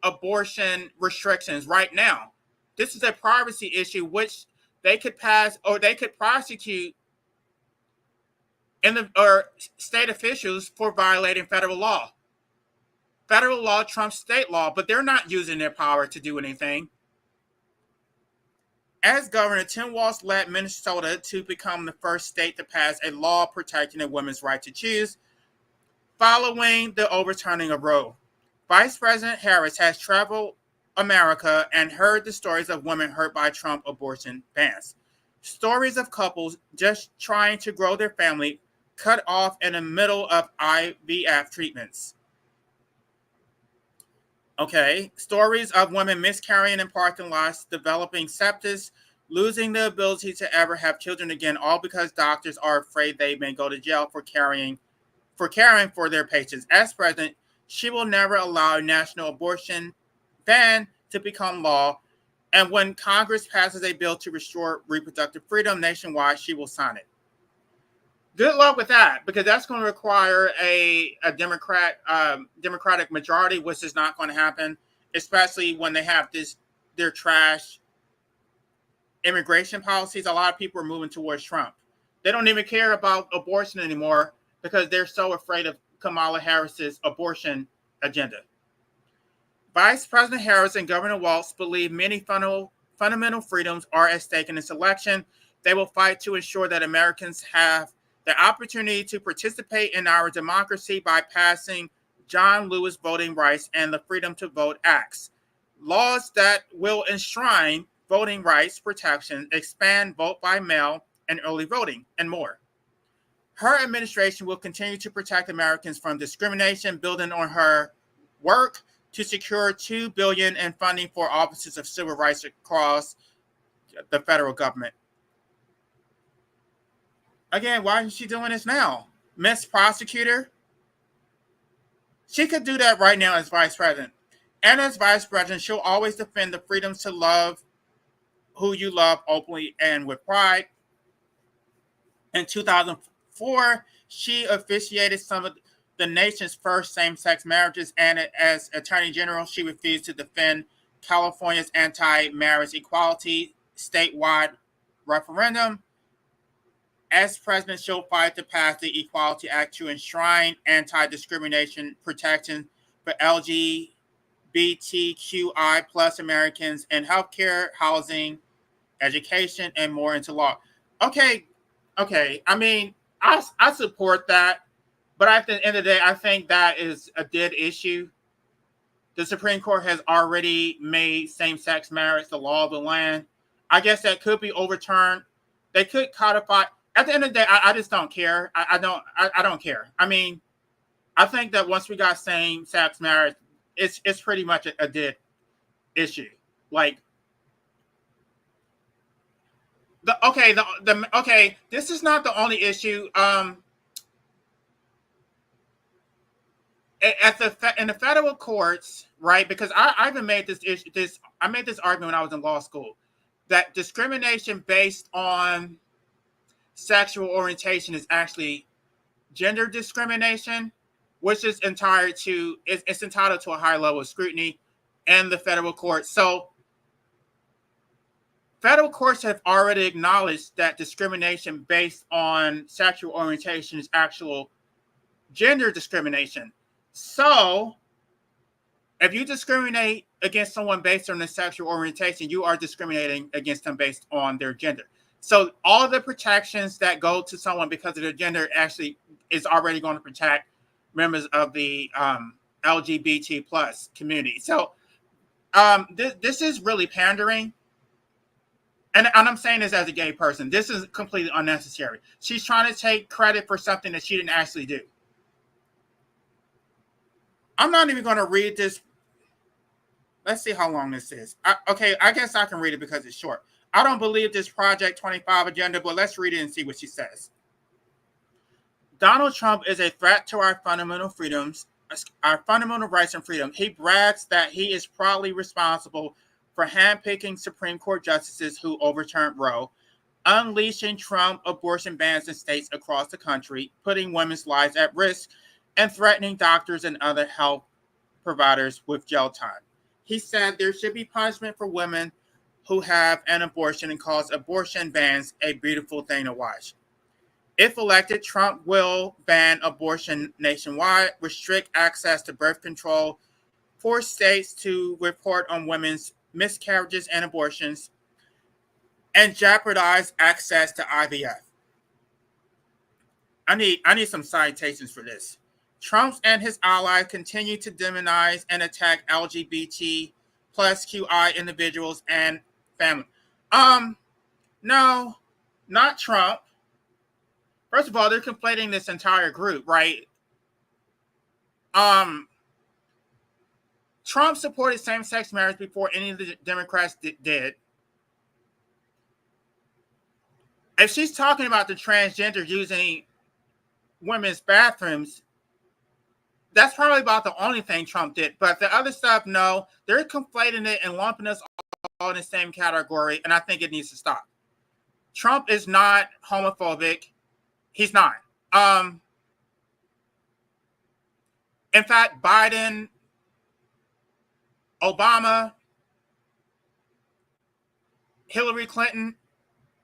abortion restrictions right now. This is a privacy issue which they could pass or they could prosecute or state officials for violating federal law. Federal law trumps state law, but they're not using their power to do anything. As governor, Tim Walz led Minnesota to become the first state to pass a law protecting a woman's right to choose following the overturning of Roe. Vice President Harris has traveled America and heard the stories of women hurt by Trump abortion bans. Stories of couples just trying to grow their family cut off in the middle of IVF treatments. Okay, stories of women miscarrying in parking lots, developing sepsis, losing the ability to ever have children again, all because doctors are afraid they may go to jail for caring for their patients. As president, she will never allow a national abortion ban to become law, and when Congress passes a bill to restore reproductive freedom nationwide, she will sign it. Good luck with that, because that's going to require a Democratic majority, which is not going to happen, especially when they have their trash immigration policies. A lot of people are moving towards Trump. They don't even care about abortion anymore because they're so afraid of Kamala Harris's abortion agenda. Vice President Harris and Governor Walz believe many fundamental freedoms are at stake in this election. They will fight to ensure that Americans have the opportunity to participate in our democracy by passing John Lewis Voting Rights and the Freedom to Vote Acts, laws that will enshrine voting rights protection, expand vote by mail and early voting, and more. Her administration will continue to protect Americans from discrimination, building on her work to secure $2 billion in funding for offices of civil rights across the federal government. Again, why is she doing this now? Miss Prosecutor? She could do that right now as vice president. And as vice president, she'll always defend the freedoms to love who you love openly and with pride. In 2004, she officiated some of the nation's first same-sex marriages, and as Attorney General, she refused to defend California's anti-marriage equality statewide referendum. As president, she'll fight to pass the Equality Act to enshrine anti-discrimination protection for LGBTQI plus Americans in healthcare, housing, education, and more into law. Okay. I mean, I support that, but at the end of the day, I think that is a dead issue. The Supreme Court has already made same-sex marriage the law of the land. I guess that could be overturned. They could codify. at the end of the day, I just don't care. I don't care. I mean, I think that once we got same sex marriage, it's pretty much a dead issue. Like okay, this is not the only issue. At the in the federal courts, right? Because I even made this issue. This I made this argument when I was in law school that discrimination based on sexual orientation is actually gender discrimination, which is it's entitled to a higher level of scrutiny in the federal courts. So federal courts have already acknowledged that discrimination based on sexual orientation is actual gender discrimination. So if you discriminate against someone based on their sexual orientation, you are discriminating against them based on their gender. So all the protections that go to someone because of their gender actually is already going to protect members of the LGBT plus community. So this is really pandering. And I'm saying this as a gay person. This is completely unnecessary. She's trying to take credit for something that she didn't actually do. I'm not even going to read this. Let's see how long this is. Okay, I guess I can read it because it's short. I don't believe this Project 25 agenda, but let's read it and see what she says. Donald Trump is a threat to our fundamental freedoms, our fundamental rights and freedom. He brags that he is proudly responsible for handpicking Supreme Court justices who overturned Roe, unleashing Trump abortion bans in states across the country, putting women's lives at risk, and threatening doctors and other health providers with jail time. He said there should be punishment for women who have an abortion and calls abortion bans a beautiful thing to watch. If elected, Trump will ban abortion nationwide, restrict access to birth control, force states to report on women's miscarriages and abortions, and jeopardize access to IVF. I need some citations for this. Trump and his allies continue to demonize and attack LGBT plus QI individuals and family. No, not Trump. First of all, they're conflating this entire group, right? Trump supported same-sex marriage before any of the Democrats did. If she's talking about the transgender using women's bathrooms, that's probably about the only thing Trump did. But the other stuff, no, they're conflating it and lumping us all in the same category, and I think it needs to stop. Trump is not homophobic. He's not. In fact, Biden, Obama, Hillary Clinton,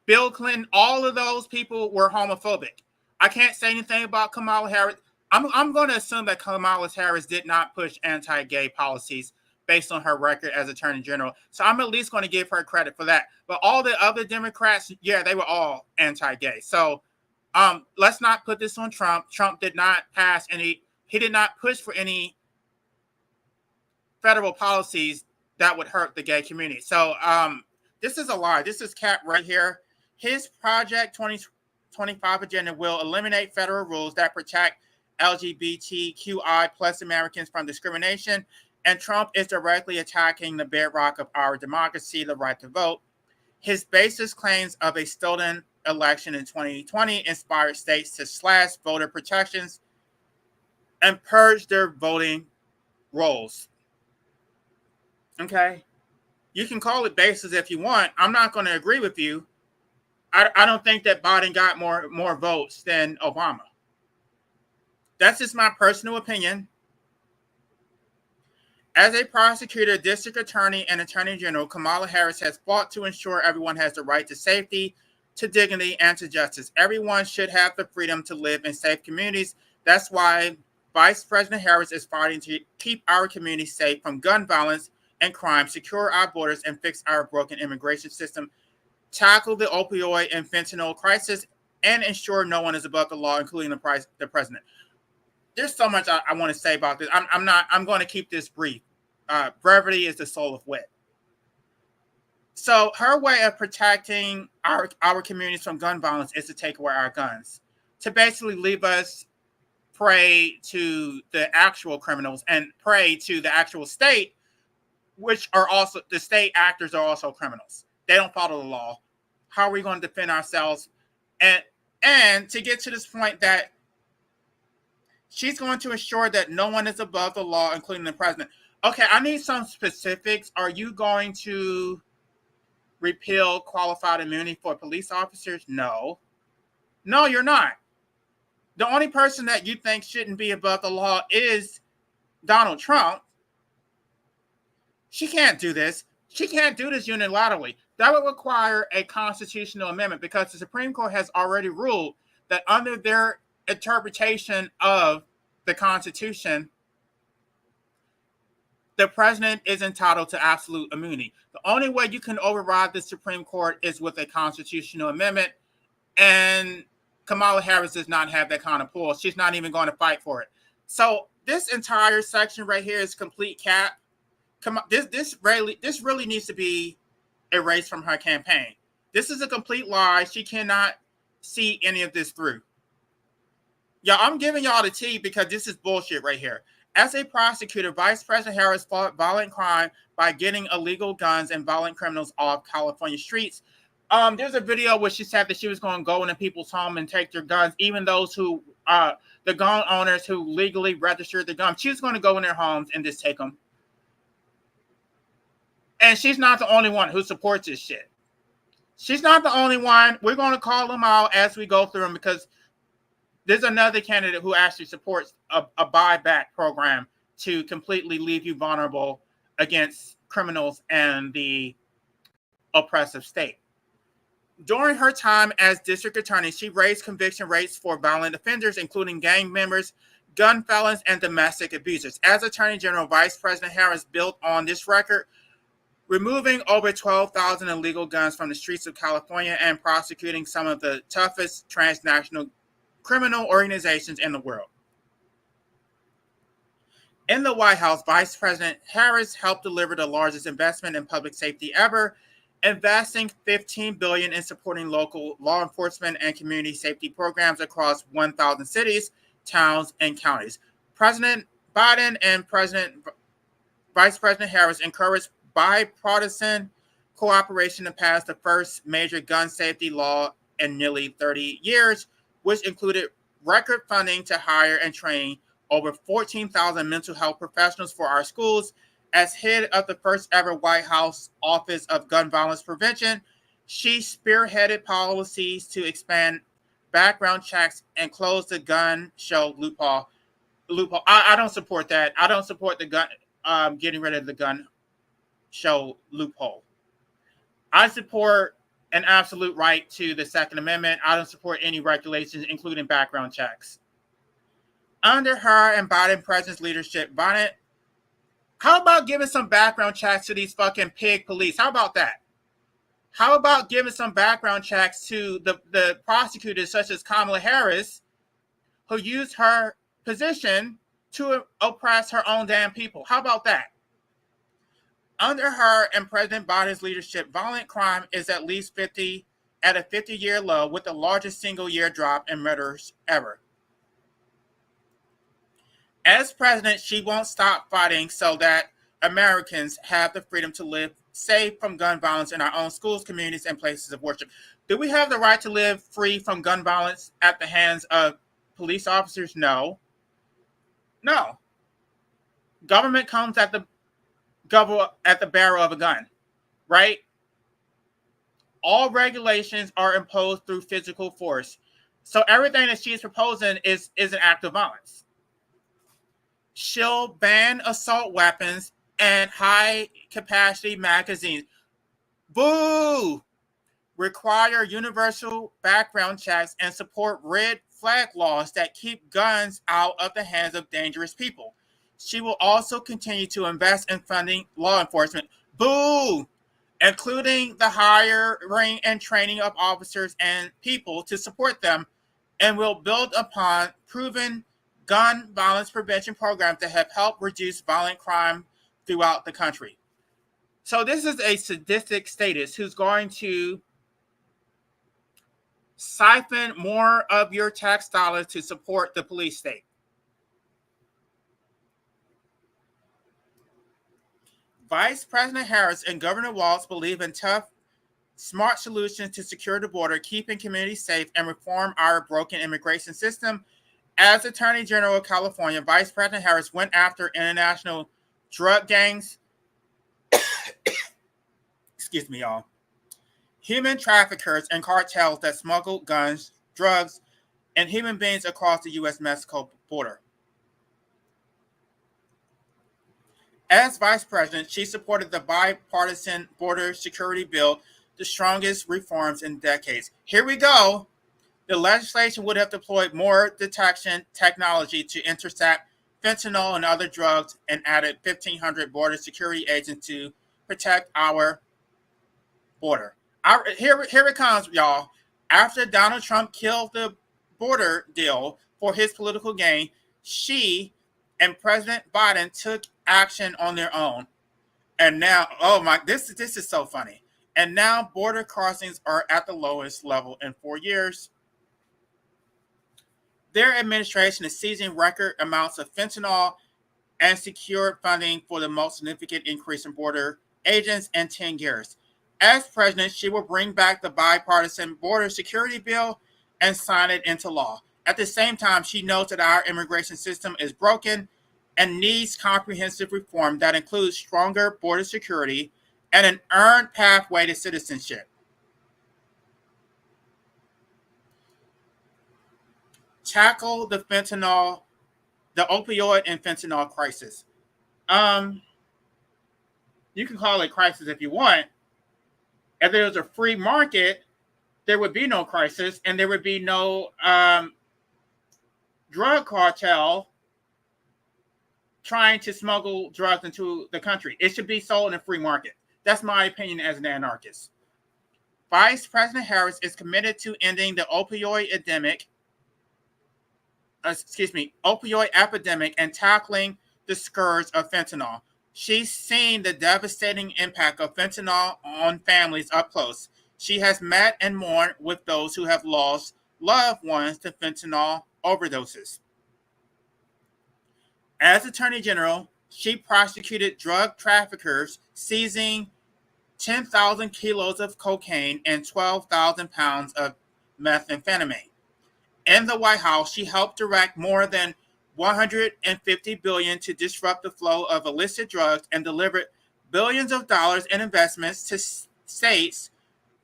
Bill Clinton, all of those people were homophobic. I can't say anything about Kamala Harris. I'm going to assume that Kamala Harris did not push anti-gay policies based on her record as Attorney General. So I'm at least going to give her credit for that. But all the other Democrats, yeah, they were all anti-gay. So let's not put this on Trump. Trump did not pass any, he did not push for any federal policies that would hurt the gay community. So this is a lie. This is Cap right here. His Project 2025 agenda will eliminate federal rules that protect LGBTQI plus Americans from discrimination, and Trump is directly attacking the bedrock of our democracy, the right to vote. His baseless claims of a stolen election in 2020 inspired states to slash voter protections and purge their voting rolls. Okay? You can call it baseless if you want. I'm not going to agree with you. I don't think that Biden got more votes than Obama. That's just my personal opinion. As a prosecutor, district attorney, and attorney general, Kamala Harris has fought to ensure everyone has the right to safety, to dignity, and to justice. Everyone should have the freedom to live in safe communities. That's why Vice President Harris is fighting to keep our communities safe from gun violence and crime, secure our borders, and fix our broken immigration system, tackle the opioid and fentanyl crisis, and ensure no one is above the law, including the president. There's so much I want to say about this. I'm going to keep this brief. Brevity is the soul of wit. So her way of protecting our communities from gun violence is to take away our guns, to basically leave us prey to the actual criminals and prey to the actual state, which are also the state actors are also criminals. They don't follow the law. How are we going to defend ourselves? And to get to this point that she's going to ensure that no one is above the law, including the president. Okay, I need some specifics. Are you going to repeal qualified immunity for police officers? No. No, you're not. The only person that you think shouldn't be above the law is Donald Trump. She can't do this. She can't do this unilaterally. That would require a constitutional amendment because the Supreme Court has already ruled that under their interpretation of the Constitution, the president is entitled to absolute immunity. The only way you can override the Supreme Court is with a constitutional amendment, and Kamala Harris does not have that kind of pull. She's not even going to fight for it. So this entire section right here is complete cap. This really needs to be erased from her campaign. This is a complete lie. She cannot see any of this through. Y'all, I'm giving y'all the tea because this is bullshit right here. As a prosecutor, Vice President Harris fought violent crime by getting illegal guns and violent criminals off California streets. There's a video where she said that she was going to go into people's home and take their guns, even those who, the gun owners who legally registered the gun. She was going to go in their homes and just take them. And she's not the only one who supports this shit. She's not the only one. We're going to call them out as we go through them because there's another candidate who actually supports a buyback program to completely leave you vulnerable against criminals and the oppressive state. During her time as district attorney, she raised conviction rates for violent offenders, including gang members, gun felons, and domestic abusers. As Attorney General, Vice President Harris built on this record, removing over 12,000 illegal guns from the streets of California and prosecuting some of the toughest transnational criminal organizations in the world. In the White House, Vice President Harris helped deliver the largest investment in public safety ever, investing $15 billion in supporting local law enforcement and community safety programs across 1,000 cities, towns, and counties. President Biden and Vice President Harris encouraged bipartisan cooperation to pass the first major gun safety law in nearly 30 years, which included record funding to hire and train over 14,000 mental health professionals for our schools. As head of the first ever White House Office of Gun Violence Prevention, she spearheaded policies to expand background checks and close the gun show loophole. I don't support that. I don't support the gun getting rid of the gun show loophole. I support an absolute right to the Second Amendment. I don't support any regulations, including background checks. Under her and Biden president's leadership, how about giving some background checks to these fucking pig police? How about that? How about giving some background checks to the prosecutors such as Kamala Harris, who used her position to oppress her own damn people? How about that? Under her and President Biden's leadership, violent crime is at a 50-year low, with the largest single-year drop in murders ever. As president, she won't stop fighting so that Americans have the freedom to live safe from gun violence in our own schools, communities, and places of worship. Do we have the right to live free from gun violence at the hands of police officers? No. No. Government comes at the barrel of a gun, right? All regulations are imposed through physical force. So everything that she is proposing is an act of violence. She'll ban assault weapons and high-capacity magazines. Boo! Require universal background checks and support red flag laws that keep guns out of the hands of dangerous people. She will also continue to invest in funding law enforcement. Boo! Including the hiring and training of officers and people to support them, and will build upon proven gun violence prevention programs that have helped reduce violent crime throughout the country. So this is a sadistic status who's going to siphon more of your tax dollars to support the police state. Vice President Harris and Governor Walz believe in tough, smart solutions to secure the border, keeping communities safe, and reform our broken immigration system. As Attorney General of California, Vice President Harris went after international drug gangs, excuse me, y'all, human traffickers, and cartels that smuggle guns, drugs, and human beings across the U.S.-Mexico border. As vice president, she supported the bipartisan border security bill, the strongest reforms in decades. Here we go. The legislation would have deployed more detection technology to intercept fentanyl and other drugs and added 1,500 border security agents to protect our border. Here it comes, y'all. After Donald Trump killed the border deal for his political gain, she and President Biden took action on their own. And now, oh my, this is so funny. And now border crossings are at the lowest level in 4 years. Their administration is seizing record amounts of fentanyl and secured funding for the most significant increase in border agents in 10 years. As president, she will bring back the bipartisan border security bill and sign it into law. At the same time, she knows that our immigration system is broken and needs comprehensive reform that includes stronger border security and an earned pathway to citizenship. Tackle the opioid and fentanyl crisis. You can call it crisis if you want. If there was a free market, there would be no crisis and there would be no drug cartel trying to smuggle drugs into the country. It should be sold in a free market. That's my opinion as an anarchist. Vice President Harris is committed to ending the opioid epidemic and tackling the scourge of fentanyl. She's seen the devastating impact of fentanyl on families up close. She has met and mourned with those who have lost loved ones to fentanyl overdoses. As Attorney General, she prosecuted drug traffickers, seizing 10,000 kilos of cocaine and 12,000 pounds of methamphetamine. In the White House, she helped direct more than $150 billion to disrupt the flow of illicit drugs and delivered billions of dollars in investments to states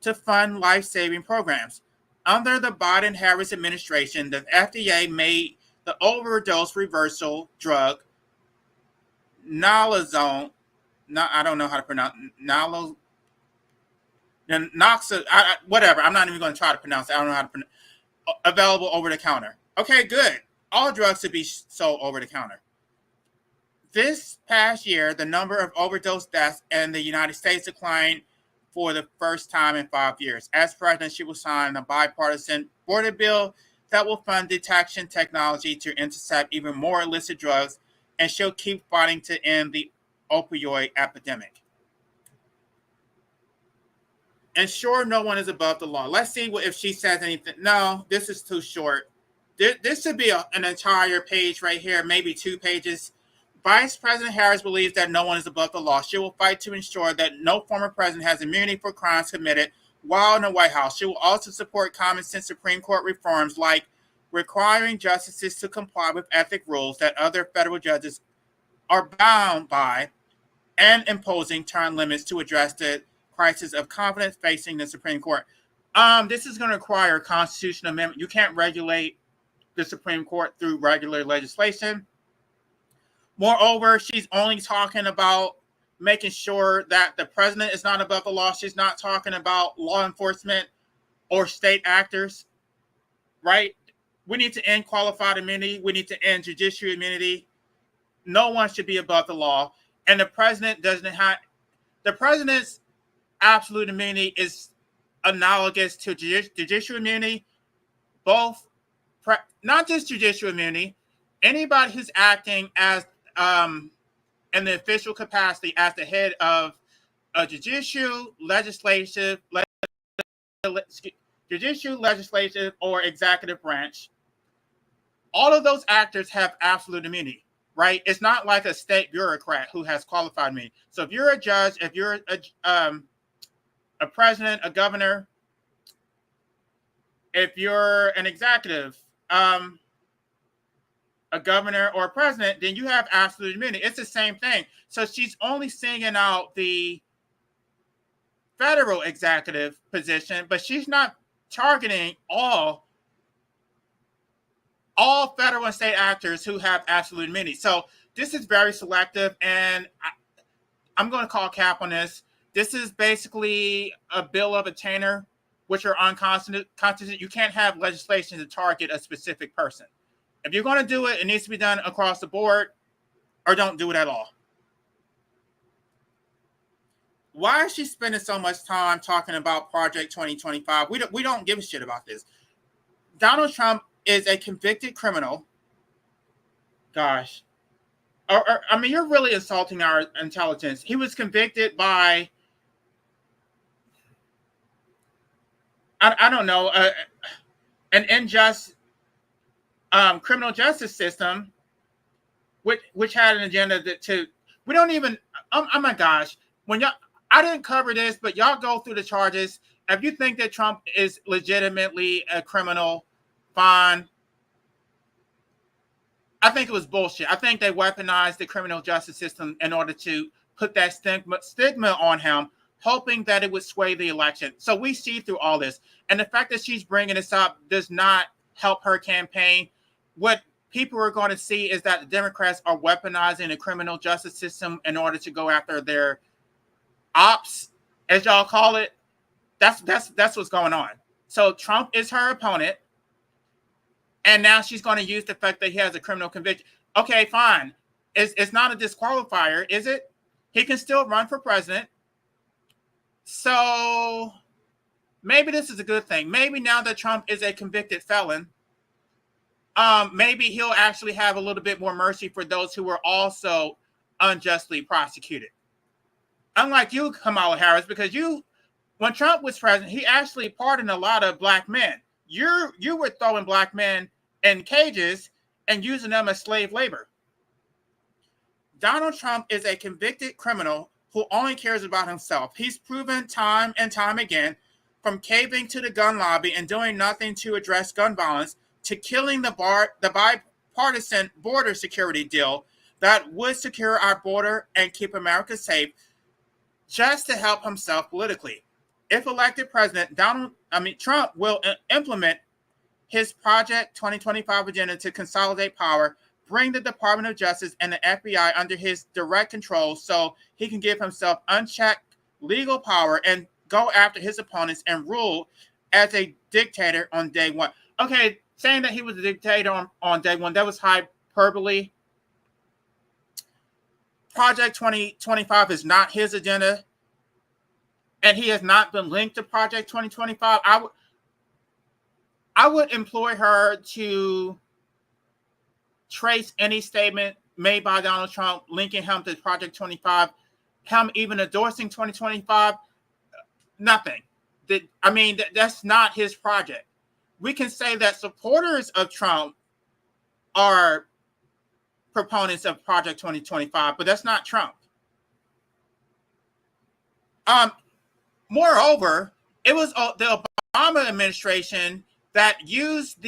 to fund life-saving programs. Under the Biden-Harris administration, the FDA made the overdose reversal drug naloxone. I don't know how to pronounce whatever. I'm not even going to try to pronounce it. I don't know how to pronounce. Available over the counter. Okay, good. All drugs should be sold over the counter. This past year, the number of overdose deaths in the United States declined for the first time in 5 years. As president, she will sign a bipartisan border bill that will fund detection technology to intercept even more illicit drugs, and she'll keep fighting to end the opioid epidemic. Ensure no one is above the law. Let's see if she says anything. No, this is too short. This should be an entire page right here, maybe 2 pages. Vice President Harris believes that no one is above the law. She will fight to ensure that no former president has immunity for crimes committed while in the White House. She will also support common sense Supreme Court reforms like requiring justices to comply with ethic rules that other federal judges are bound by and imposing term limits to address the crisis of confidence facing the Supreme Court. This is going to require a constitutional amendment. You can't regulate the Supreme Court through regular legislation. Moreover, she's only talking about making sure that the president is not above the law. She's not talking about law enforcement or state actors, right? We need to end qualified immunity. We need to end judicial immunity. No one should be above the law. And the president the president's absolute immunity is analogous to judicial immunity, not just judicial immunity. Anybody who's acting as in the official capacity as the head of a judicial, legislative, or executive branch. All of those actors have absolute immunity, right? It's not like a state bureaucrat who has qualified immunity. So if you're a judge, if you're a president, a governor, if you're an executive, a governor or a president, then you have absolute immunity. It's the same thing. So she's only singling out the federal executive position, but she's not targeting all federal and state actors who have absolute immunity. So this is very selective, and I'm going to call cap on this. This is basically a bill of attainder, which are unconstitutional. You can't have legislation to target a specific person. If you're going to do it, it needs to be done across the board, or don't do it at all. Why is she spending so much time talking about Project 2025? We don't give a shit about this. Donald Trump is a convicted criminal. Gosh. I mean, you're really insulting our intelligence. He was convicted by, I don't know, an unjust criminal justice system, which had an agenda to we don't even. Oh my gosh, when y'all, I didn't cover this, but y'all go through the charges. If you think that Trump is legitimately a criminal, fine. I think it was bullshit. I think they weaponized the criminal justice system in order to put that stigma on him, hoping that it would sway the election. So we see through all this. And the fact that she's bringing this up does not help her campaign. What people are going to see is that the Democrats are weaponizing the criminal justice system in order to go after their ops, as y'all call it. That's what's going on. So Trump is her opponent. And now she's going to use the fact that he has a criminal conviction. Okay, fine. It's not a disqualifier, is it? He can still run for president. So maybe this is a good thing. Maybe now that Trump is a convicted felon, maybe he'll actually have a little bit more mercy for those who were also unjustly prosecuted. Unlike you, Kamala Harris, because when Trump was president, he actually pardoned a lot of black men. You were throwing black men in cages and using them as slave labor. Donald Trump is a convicted criminal who only cares about himself. He's proven time and time again, from caving to the gun lobby and doing nothing to address gun violence, to killing the bipartisan border security deal that would secure our border and keep America safe, just to help himself politically. If elected president, Trump will implement his Project 2025 agenda to consolidate power, bring the Department of Justice and the FBI under his direct control so he can give himself unchecked legal power and go after his opponents and rule as a dictator on day one. Okay, saying that he was a dictator on day one, that was hyperbole. Project 2025 is not his agenda, and he has not been linked to Project 2025. I would implore her to trace any statement made by Donald Trump linking him to Project 25, him even endorsing 2025. Nothing. That's not his project. We can say that supporters of Trump are proponents of Project 2025, but that's not Trump. Moreover, it was the Obama administration that used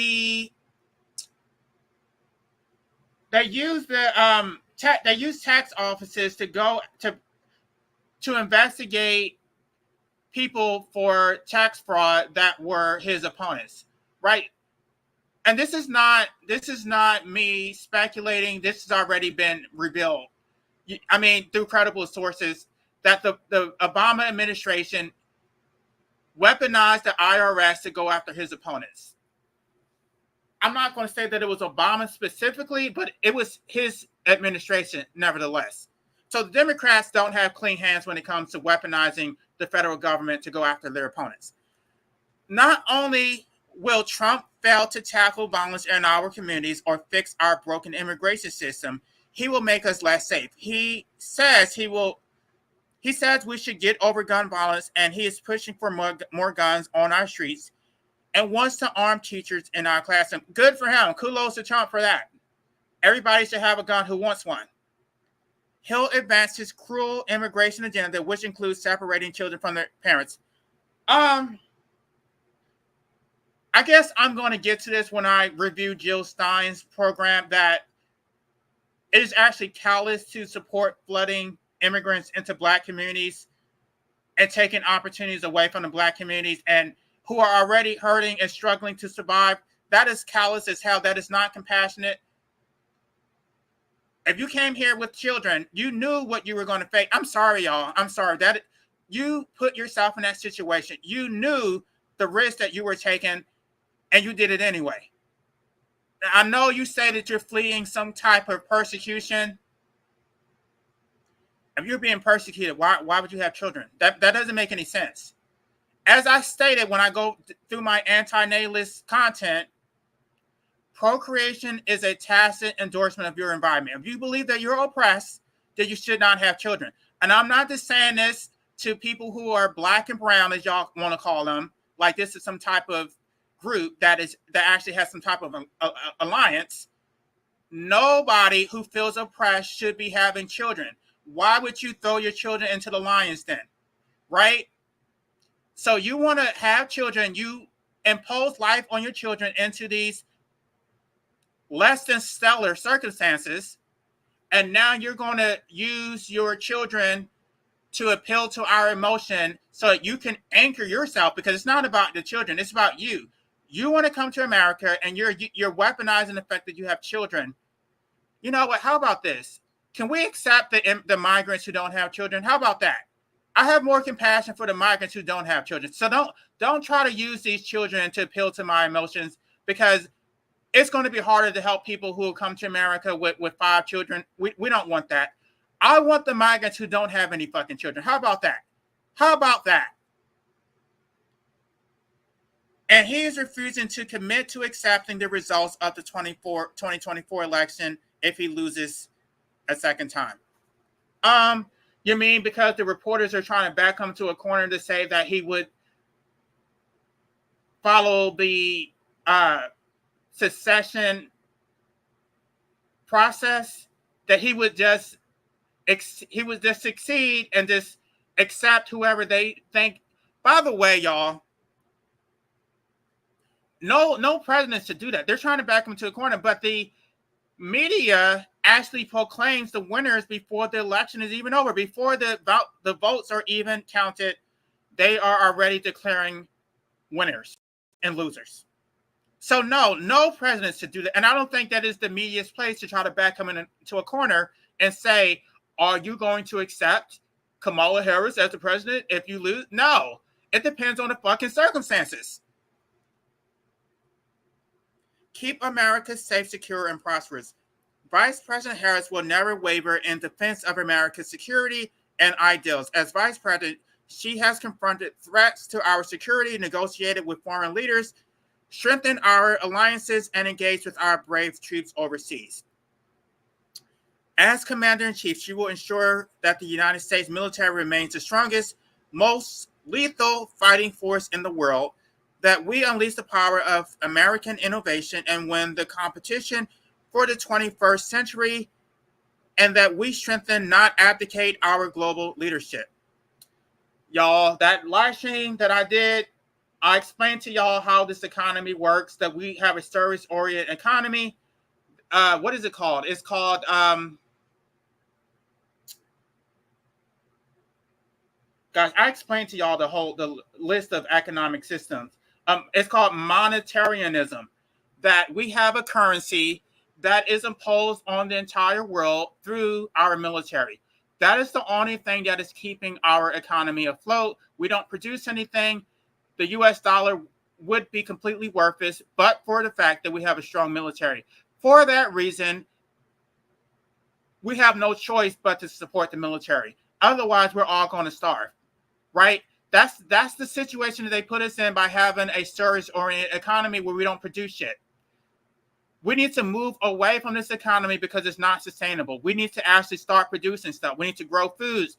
tax offices to go to investigate people for tax fraud that were his opponents, right? And this is not me speculating. This has already been revealed. Through credible sources, that the Obama administration weaponized the IRS to go after his opponents. I'm not going to say that it was Obama specifically, but it was his administration nevertheless. So the Democrats don't have clean hands when it comes to weaponizing the federal government to go after their opponents. Not only will Trump fail to tackle violence in our communities or fix our broken immigration system, he will make us less safe. He says he will He says we should get over gun violence, and he is pushing for more guns on our streets and wants to arm teachers in our classroom. Good for him. Kudos to Trump for that. Everybody should have a gun who wants one. He'll advance his cruel immigration agenda, which includes separating children from their parents. I guess I'm going to get to this when I review Jill Stein's program, that it is actually callous to support flooding immigrants into Black communities and taking opportunities away from the Black communities and who are already hurting and struggling to survive. That is callous as hell. That is not compassionate. If you came here with children, you knew what you were going to face. I'm sorry, y'all. I'm sorry that you put yourself in that situation. You knew the risk that you were taking, and you did it anyway. I know you say that you're fleeing some type of persecution. If you're being persecuted, why would you have children? That doesn't make any sense. As I stated when I go through my anti-natalist content, procreation is a tacit endorsement of your environment. If you believe that you're oppressed, then you should not have children. And I'm not just saying this to people who are Black and brown, as y'all want to call them, like this is some type of group that actually has some type of alliance. Nobody who feels oppressed should be having children. Why would you throw your children into the lion's den, right? So you want to have children, you impose life on your children into these less than stellar circumstances, and now you're going to use your children to appeal to our emotion so that you can anchor yourself, because it's not about the children, it's about you. You want to come to America and you're weaponizing the fact that you have children. You know what? How about this? Can we accept the migrants who don't have children? How about that? I have more compassion for the migrants who don't have children. So don't try to use these children to appeal to my emotions, because it's going to be harder to help people who come to America with 5 children. We don't want that. I want the migrants who don't have any fucking children. How about that? How about that? And he is refusing to commit to accepting the results of the 2024 election if he loses a second time. You mean because the reporters are trying to back him to a corner to say that he would follow the secession process, that he would just succeed and just accept whoever they think. By the way, y'all, no president should do that. They're trying to back him to a corner, but the media actually proclaims the winners before the election is even over, before the votes are even counted. They are already declaring winners and losers. So no president should do that. And I don't think that is the media's place to try to back him into a corner and say, are you going to accept Kamala Harris as the president if you lose? No, it depends on the fucking circumstances. Keep America safe, secure, and prosperous. Vice President Harris will never waver in defense of America's security and ideals. As Vice President, she has confronted threats to our security, negotiated with foreign leaders, strengthened our alliances, and engaged with our brave troops overseas. As Commander-in-Chief, she will ensure that the United States military remains the strongest, most lethal fighting force in the world, that we unleash the power of American innovation and win the competition for the 21st century, and that we strengthen, not abdicate, our global leadership. Y'all, that live stream that I did, I explained to y'all how this economy works, that we have a service-oriented economy. What is it called? It's called, guys, I explained to y'all the list of economic systems. It's called monetarianism, that we have a currency that is imposed on the entire world through our military. That is the only thing that is keeping our economy afloat. We don't produce anything. The US dollar would be completely worthless, but for the fact that we have a strong military. For that reason, we have no choice but to support the military. Otherwise, we're all going to starve, right? That's the situation that they put us in by having a service-oriented economy where we don't produce shit. We need to move away from this economy because it's not sustainable. We need to actually start producing stuff. We need to grow foods,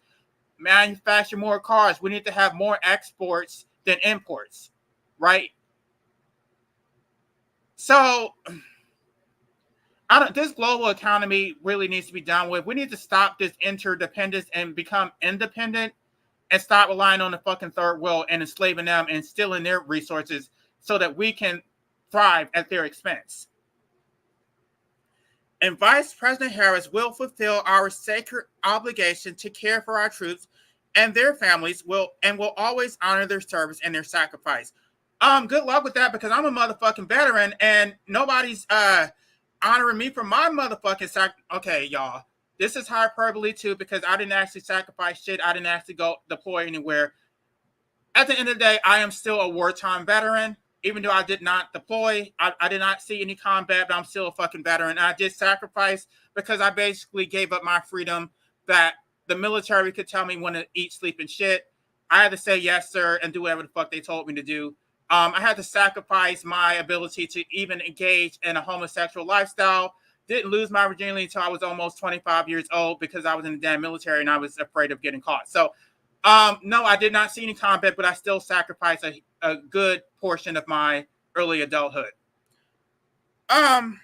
manufacture more cars. We need to have more exports than imports, right? So this global economy really needs to be done with. We need to stop this interdependence and become independent and stop relying on the fucking third world and enslaving them and stealing their resources so that we can thrive at their expense. And Vice President Harris will fulfill our sacred obligation to care for our troops and their families will always honor their service and their sacrifice. Good luck with that, because I'm a motherfucking veteran and nobody's honoring me for my motherfucking Okay, y'all. This is hyperbole too, because I didn't actually sacrifice shit. I didn't actually go deploy anywhere. At the end of the day, I am still a wartime veteran. Even though I did not deploy, I did not see any combat, but I'm still a fucking veteran. I did sacrifice because I basically gave up my freedom that the military could tell me when to eat, sleep, and shit. I had to say yes, sir, and do whatever the fuck they told me to do. I had to sacrifice my ability to even engage in a homosexual lifestyle. Didn't lose my virginity until I was almost 25 years old because I was in the damn military and I was afraid of getting caught. So, no, I did not see any combat, but I still sacrificed a good portion of my early adulthood. I'm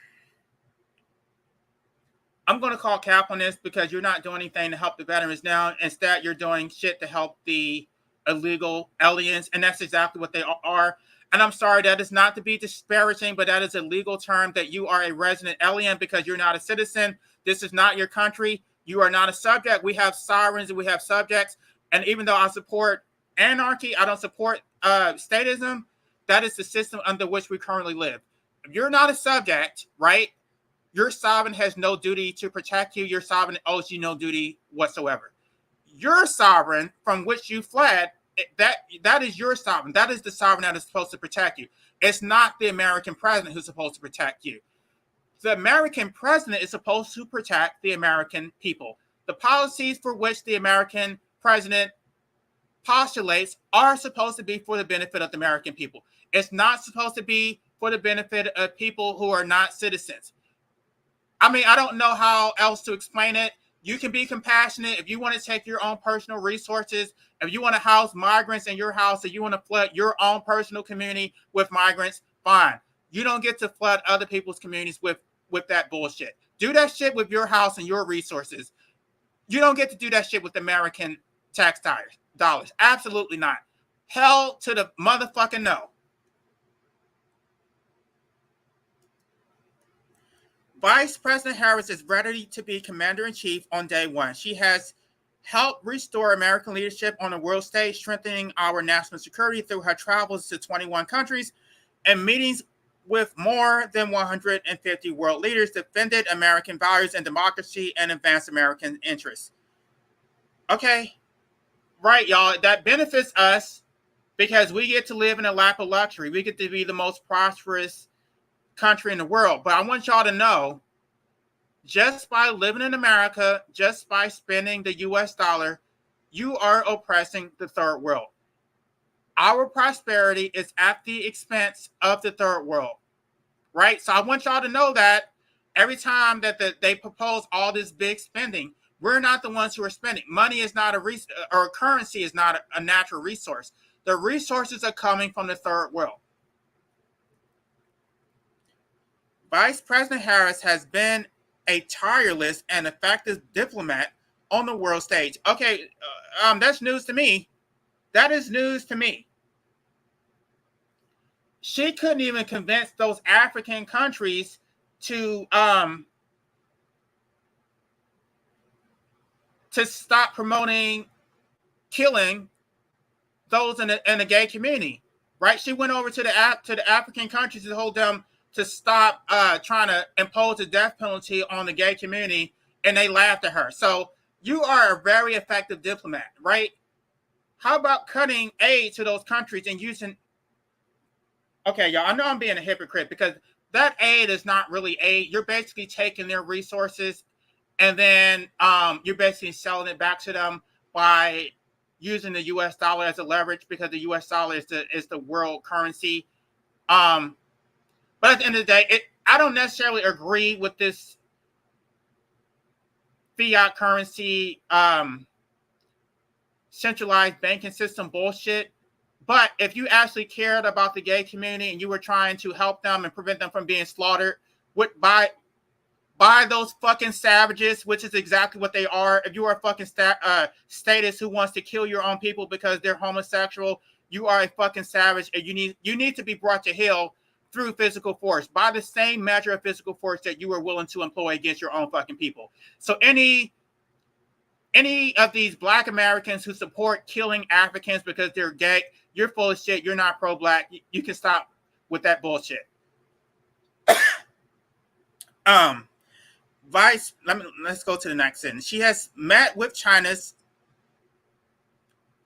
going to call cap on this because you're not doing anything to help the veterans now. Instead, you're doing shit to help the illegal aliens, and that's exactly what they are. And I'm sorry, that is not to be disparaging, but that is a legal term that you are a resident alien because you're not a citizen. This is not your country. You are not a subject. We have sovereigns and we have subjects. And even though I support anarchy, I don't support statism. That is the system under which we currently live. If you're not a subject, right? Your sovereign has no duty to protect you. Your sovereign owes you no duty whatsoever. Your sovereign from which you fled, that is your sovereign. That is the sovereign that is supposed to protect you. It's not the American president who's supposed to protect you. The American president is supposed to protect the American people. The policies for which the American president postulates are supposed to be for the benefit of the American people. It's not supposed to be for the benefit of people who are not citizens. I mean, I don't know how else to explain it. You can be compassionate if you want to take your own personal resources. If you want to house migrants in your house, if you want to flood your own personal community with migrants, fine. You don't get to flood other people's communities with that bullshit. Do that shit with your house and your resources. You don't get to do that shit with American tax dollars. Absolutely not. Hell to the motherfucking no. Vice President Harris is ready to be commander-in-chief on day one. She has helped restore American leadership on the world stage, strengthening our national security through her travels to 21 countries and meetings with more than 150 world leaders, defended American values and democracy, and advanced American interests. Okay, right, y'all. That benefits us because we get to live in a lap of luxury. We get to be the most prosperous country in the world. But I want y'all to know, just by living in America, just by spending the US dollar, you are oppressing the third world. Our prosperity is at the expense of the third world, right? So I want y'all to know that every time that they propose all this big spending, we're not the ones who are spending. Money is not or currency is not a natural resource. The resources are coming from the third world. Vice President Harris has been a tireless and effective diplomat on the world stage. Okay, that's news to me. That is news to me. She couldn't even convince those African countries to stop promoting killing those in the gay community, right? She went over to the African countries and told them to stop trying to impose the death penalty on the gay community, and they laughed at her. So you are a very effective diplomat, right? How about cutting aid to those countries and using... Okay, y'all, I know I'm being a hypocrite because that aid is not really aid. You're basically taking their resources and then you're basically selling it back to them by using the U.S. dollar as a leverage because the U.S. dollar is the world currency. But at the end of the day, I don't necessarily agree with this fiat currency centralized banking system bullshit. But if you actually cared about the gay community and you were trying to help them and prevent them from being slaughtered by those fucking savages, which is exactly what they are. If you are a fucking status who wants to kill your own people because they're homosexual, you are a fucking savage, and you need to be brought to heel through physical force, by the same measure of physical force that you were willing to employ against your own fucking people. So any of these Black Americans who support killing Africans because they're gay, you're full of shit. You're not pro-Black. You can stop with that bullshit. Let's go to the next sentence. She has met with China's,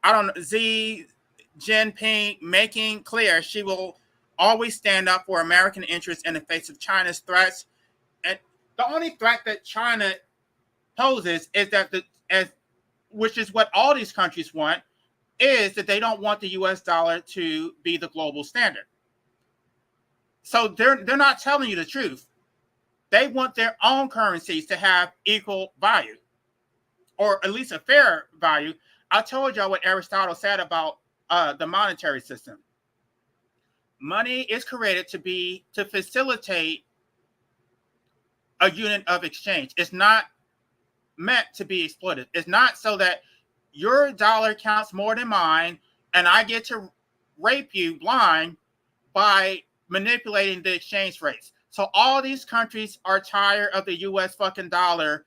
Xi Jinping, making clear she will always stand up for American interests in the face of China's threats. And the only threat that China poses is that which is what all these countries want, is that they don't want the US dollar to be the global standard. So they're not telling you the truth. They want their own currencies to have equal value, or at least a fair value. I told y'all what Aristotle said about the monetary system. Money is created to facilitate a unit of exchange. It's not meant to be exploited. It's not so that your dollar counts more than mine and I get to rape you blind by manipulating the exchange rates. So all these countries are tired of the US fucking dollar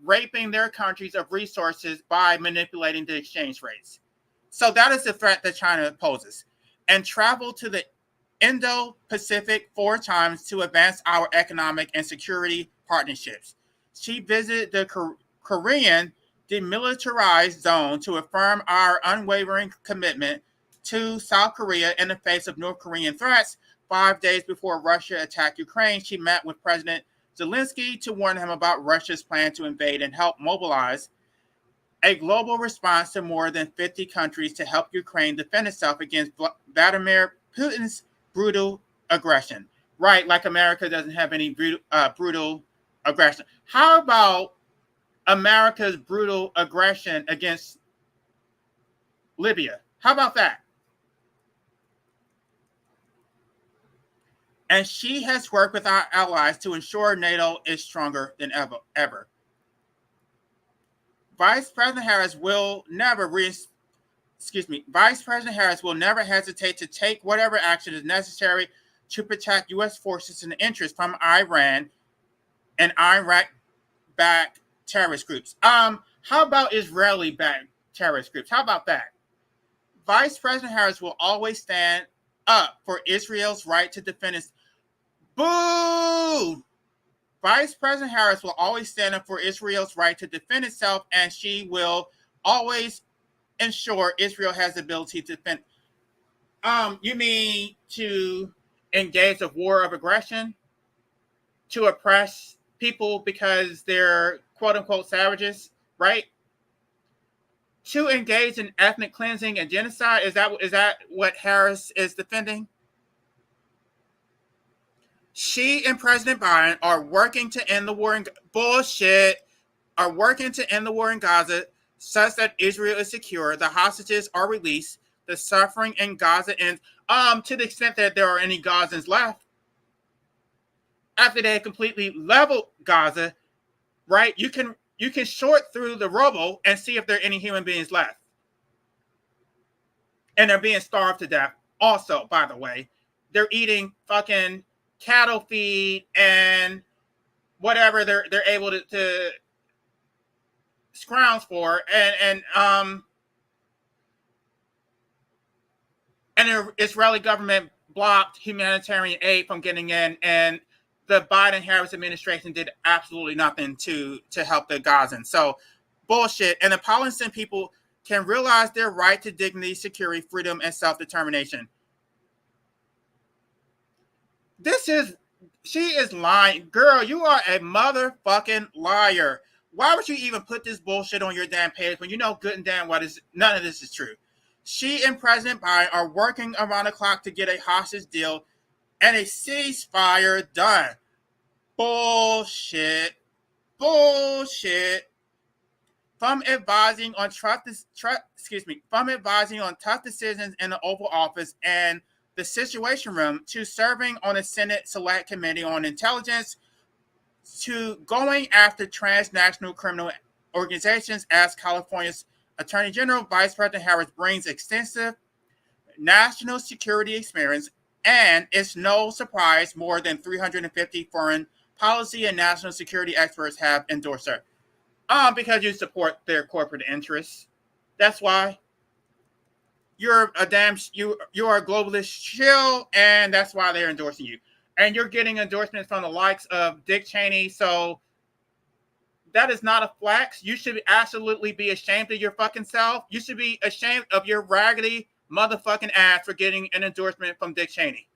raping their countries of resources by manipulating the exchange rates. So that is the threat that China poses. And travel to the Indo-Pacific 4 times to advance our economic and security partnerships. She visited the Korean demilitarized zone to affirm our unwavering commitment to South Korea in the face of North Korean threats. 5 days before Russia attacked Ukraine, she met with President Zelensky to warn him about Russia's plan to invade and help mobilize a global response to more than 50 countries to help Ukraine defend itself against Vladimir Putin's brutal aggression. Right, like America doesn't have any brutal aggression. How about America's brutal aggression against Libya? How about that? And she has worked with our allies to ensure NATO is stronger than ever. Vice President Harris will never hesitate to take whatever action is necessary to protect U.S. forces and interests from Iran and Iraq-backed terrorist groups. How about Israeli-backed terrorist groups? How about that? Vice President Harris will always stand up for Israel's right to defend its... Boo! Vice President Harris will always stand up for Israel's right to defend itself, and she will always ensure Israel has the ability to defend. You mean to engage a war of aggression? To oppress people because they're quote-unquote savages, right? To engage in ethnic cleansing and genocide? Is that what Harris is defending? She and President Biden are working to end the war in Gaza such that Israel is secure, the hostages are released, the suffering in Gaza ends. To the extent that there are any Gazans left, after they completely leveled Gaza, right? You can sort through the rubble and see if there are any human beings left. And they're being starved to death. Also, by the way, they're eating fucking cattle feed and whatever they're able to scrounge for, and the Israeli government blocked humanitarian aid from getting in, and the Biden-Harris administration did absolutely nothing to help the Gazans. So bullshit. And the Palestinian people can realize their right to dignity, security, freedom, and self-determination. She is lying. Girl, you are a motherfucking liar. Why would you even put this bullshit on your damn page when you know good and damn well none of this is true? She and President Biden are working around the clock to get a hostage deal and a ceasefire done. Bullshit. Bullshit. from advising on from advising on tough decisions in the Oval Office and the Situation Room to serving on the Senate Select Committee on Intelligence to going after transnational criminal organizations as California's Attorney General, Vice President Harris brings extensive national security experience, and it's no surprise more than 350 foreign policy and national security experts have endorsed her. Because you support their corporate interests. That's why you're you are a globalist shill, and that's why they're endorsing you. And you're getting endorsements from the likes of Dick Cheney. So that is not a flex. You should absolutely be ashamed of your fucking self. You should be ashamed of your raggedy motherfucking ass for getting an endorsement from Dick Cheney.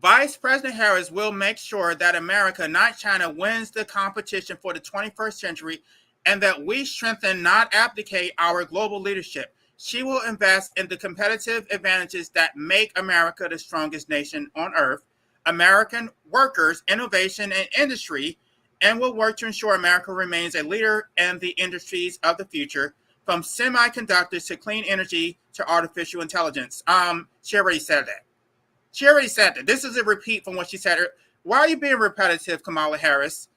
Vice President Harris will make sure that America, not China, wins the competition for the 21st century and that we strengthen, not abdicate, our global leadership. She will invest in the competitive advantages that make America the strongest nation on earth, American workers, innovation, and industry, and will work to ensure America remains a leader in the industries of the future, from semiconductors to clean energy to artificial intelligence. She already said that. She already said that. This is a repeat from what she said. Why are you being repetitive, Kamala Harris?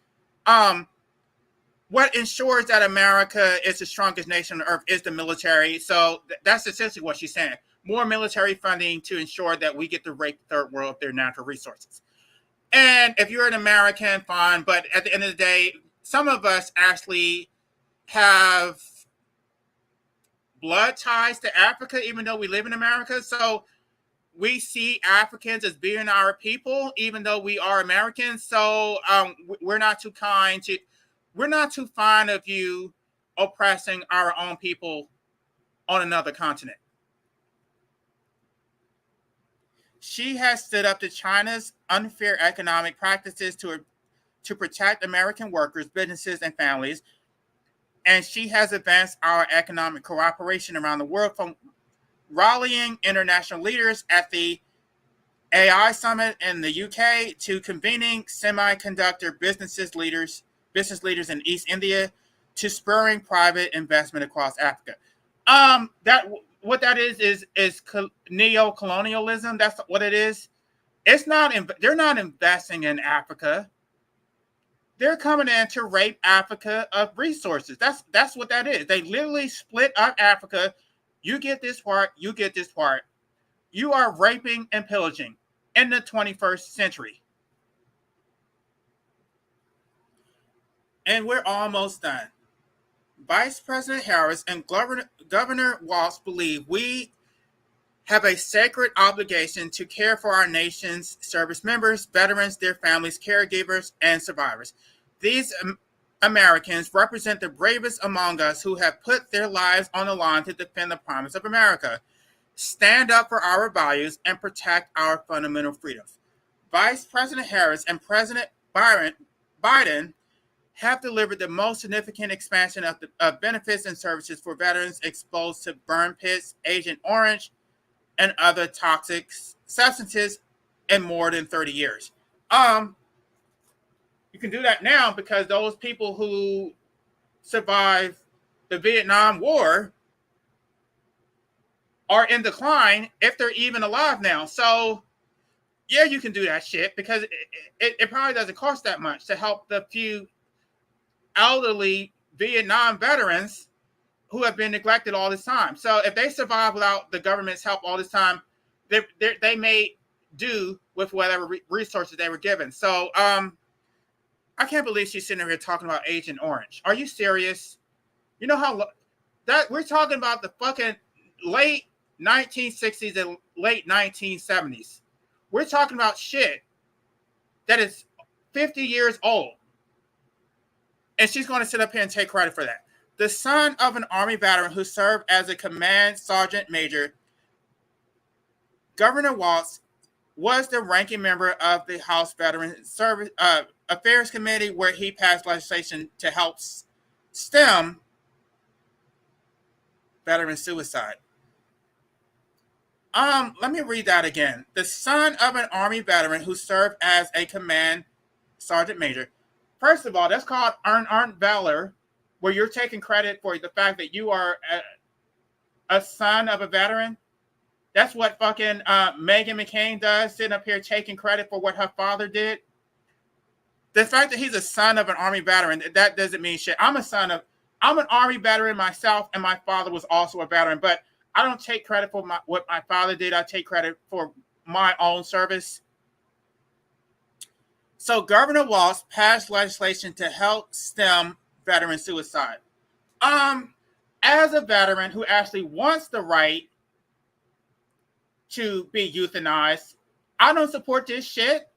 What ensures that America is the strongest nation on earth is the military. So that's essentially what she's saying. More military funding to ensure that we get to rape the third world of their natural resources. And if you're an American, fine. But at the end of the day, some of us actually have blood ties to Africa, even though we live in America. So we see Africans as being our people, even though we are Americans. So we're not too fond of you oppressing our own people on another continent. She has stood up to China's unfair economic practices to protect American workers, businesses, and families. And she has advanced our economic cooperation around the world, from rallying international leaders at the AI Summit in the UK to convening semiconductor business leaders in East India to spurring private investment across Africa. What that is neo-colonialism. That's what it is. It's not. They're not investing in Africa. They're coming in to rape Africa of resources. That's what that is. They literally split up Africa. You get this part, you get this part. You are raping and pillaging in the 21st century. And we're almost done. Vice President Harris and Governor Walz believe we have a sacred obligation to care for our nation's service members, veterans, their families, caregivers, and survivors. These Americans represent the bravest among us who have put their lives on the line to defend the promise of America, stand up for our values, and protect our fundamental freedoms. Vice President Harris and President Biden have delivered the most significant expansion of benefits and services for veterans exposed to burn pits, Agent Orange, and other toxic substances in more than 30 years. You can do that now because those people who survived the Vietnam War are in decline if they're even alive now. So, yeah, you can do that shit because it probably doesn't cost that much to help the few elderly Vietnam veterans who have been neglected all this time. So if they survive without the government's help all this time, they may do with whatever resources they were given. So I can't believe she's sitting here talking about Agent Orange. Are you serious? You know how that we're talking about the fucking late 1960s and late 1970s. We're talking about shit that is 50 years old. And she's going to sit up here and take credit for that. The son of an Army veteran who served as a command sergeant major, Governor Walz was the ranking member of the House Veterans Service Affairs Committee, where he passed legislation to help stem veteran suicide. Let me read that again. The son of an Army veteran who served as a command sergeant major, First of all, that's called earned valor, where you're taking credit for the fact that you are a son of a veteran. That's what fucking Megan McCain does, sitting up here taking credit for what her father did. The fact that he's a son of an Army veteran, that doesn't mean shit. I'm an Army veteran myself, and my father was also a veteran, but I don't take credit for what my father did. I take credit for my own service. So Governor Walz passed legislation to help stem veteran suicide. As a veteran who actually wants the right to be euthanized, I don't support this shit.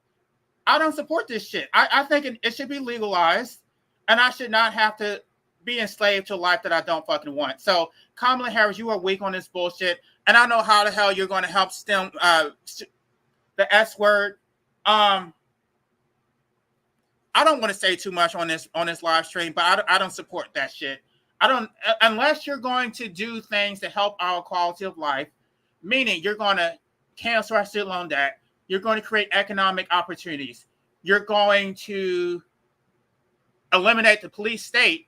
I think it should be legalized, and I should not have to be enslaved to a life that I don't fucking want. So, Kamala Harris, you are weak on this bullshit, and I know how the hell you're going to help stem the S word. I don't want to say too much on this live stream, but I don't support that shit. I don't, unless you're going to do things to help our quality of life, meaning you're going to cancel our student loan debt, you're going to create economic opportunities, you're going to eliminate the police state,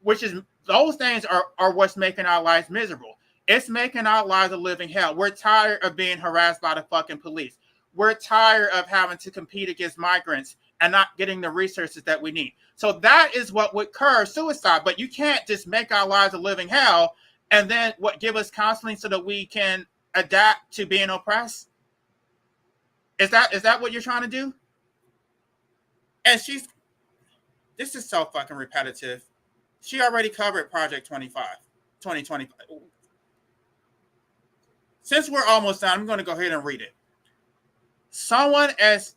which is, those things are what's making our lives miserable. It's making our lives a living hell. We're tired of being harassed by the fucking police. We're tired of having to compete against migrants and not getting the resources that we need. So that is what would curb suicide. But you can't just make our lives a living hell and then give us counseling so that we can adapt to being oppressed. Is that what you're trying to do? And this is so fucking repetitive. She already covered Project 2025. Since we're almost done, I'm going to go ahead and read it. Someone as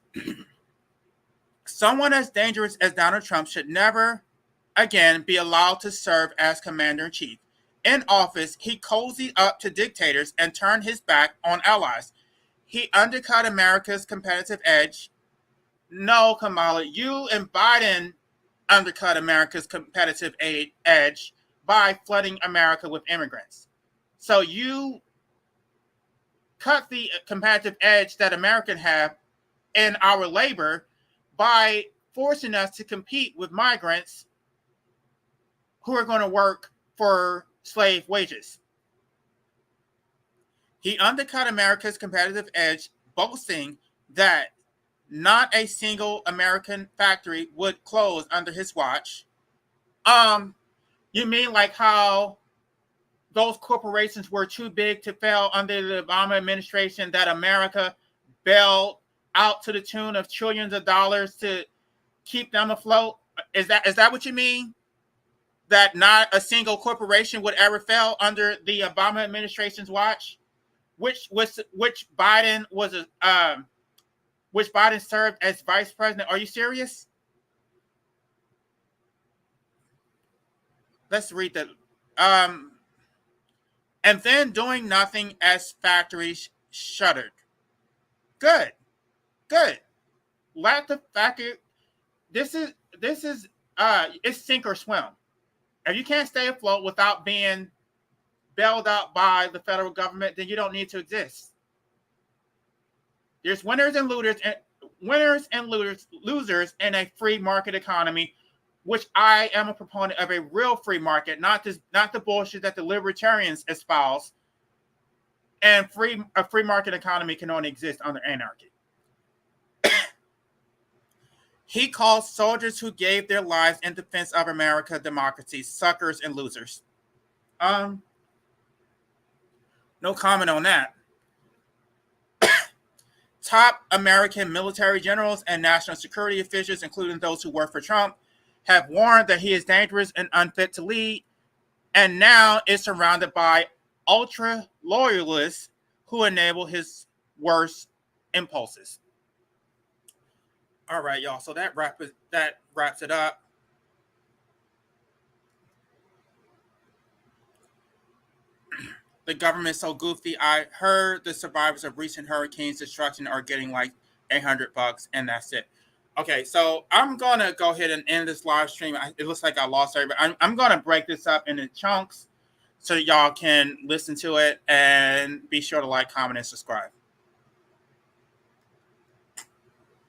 dangerous as Donald Trump should never again be allowed to serve as commander-in-chief. In office, he cozied up to dictators and turned his back on allies. He undercut America's competitive edge. No, Kamala, you and Biden undercut America's competitive edge by flooding America with immigrants. So you cut the competitive edge that Americans have in our labor by forcing us to compete with migrants who are going to work for slave wages. He undercut America's competitive edge, boasting that not a single American factory would close under his watch. You mean like how those corporations were too big to fail under the Obama administration, that America bailed out to the tune of trillions of dollars to keep them afloat? Is that what you mean? That not a single corporation would ever fail under the Obama administration's watch, which Biden served as vice president? Are you serious? Let's read that. And then doing nothing as factories shuttered. Good. Lack of factory. This is it's sink or swim. If you can't stay afloat without being bailed out by the federal government, then you don't need to exist. There's winners and losers in a free market economy, which I am a proponent of, a real free market, not the bullshit that the libertarians espouse. And a free market economy can only exist under anarchy. He calls soldiers who gave their lives in defense of America democracy suckers and losers. No comment on that. Top American military generals and national security officials, including those who work for Trump, have warned that he is dangerous and unfit to lead, and now is surrounded by ultra loyalists who enable his worst impulses. All right, y'all. So that wraps it up. The government's so goofy. I heard the survivors of recent hurricanes destruction are getting like $800, and that's it. Okay, so I'm gonna go ahead and end this live stream. It looks like I lost everybody. I'm gonna break this up into chunks so y'all can listen to it, and be sure to like, comment, and subscribe.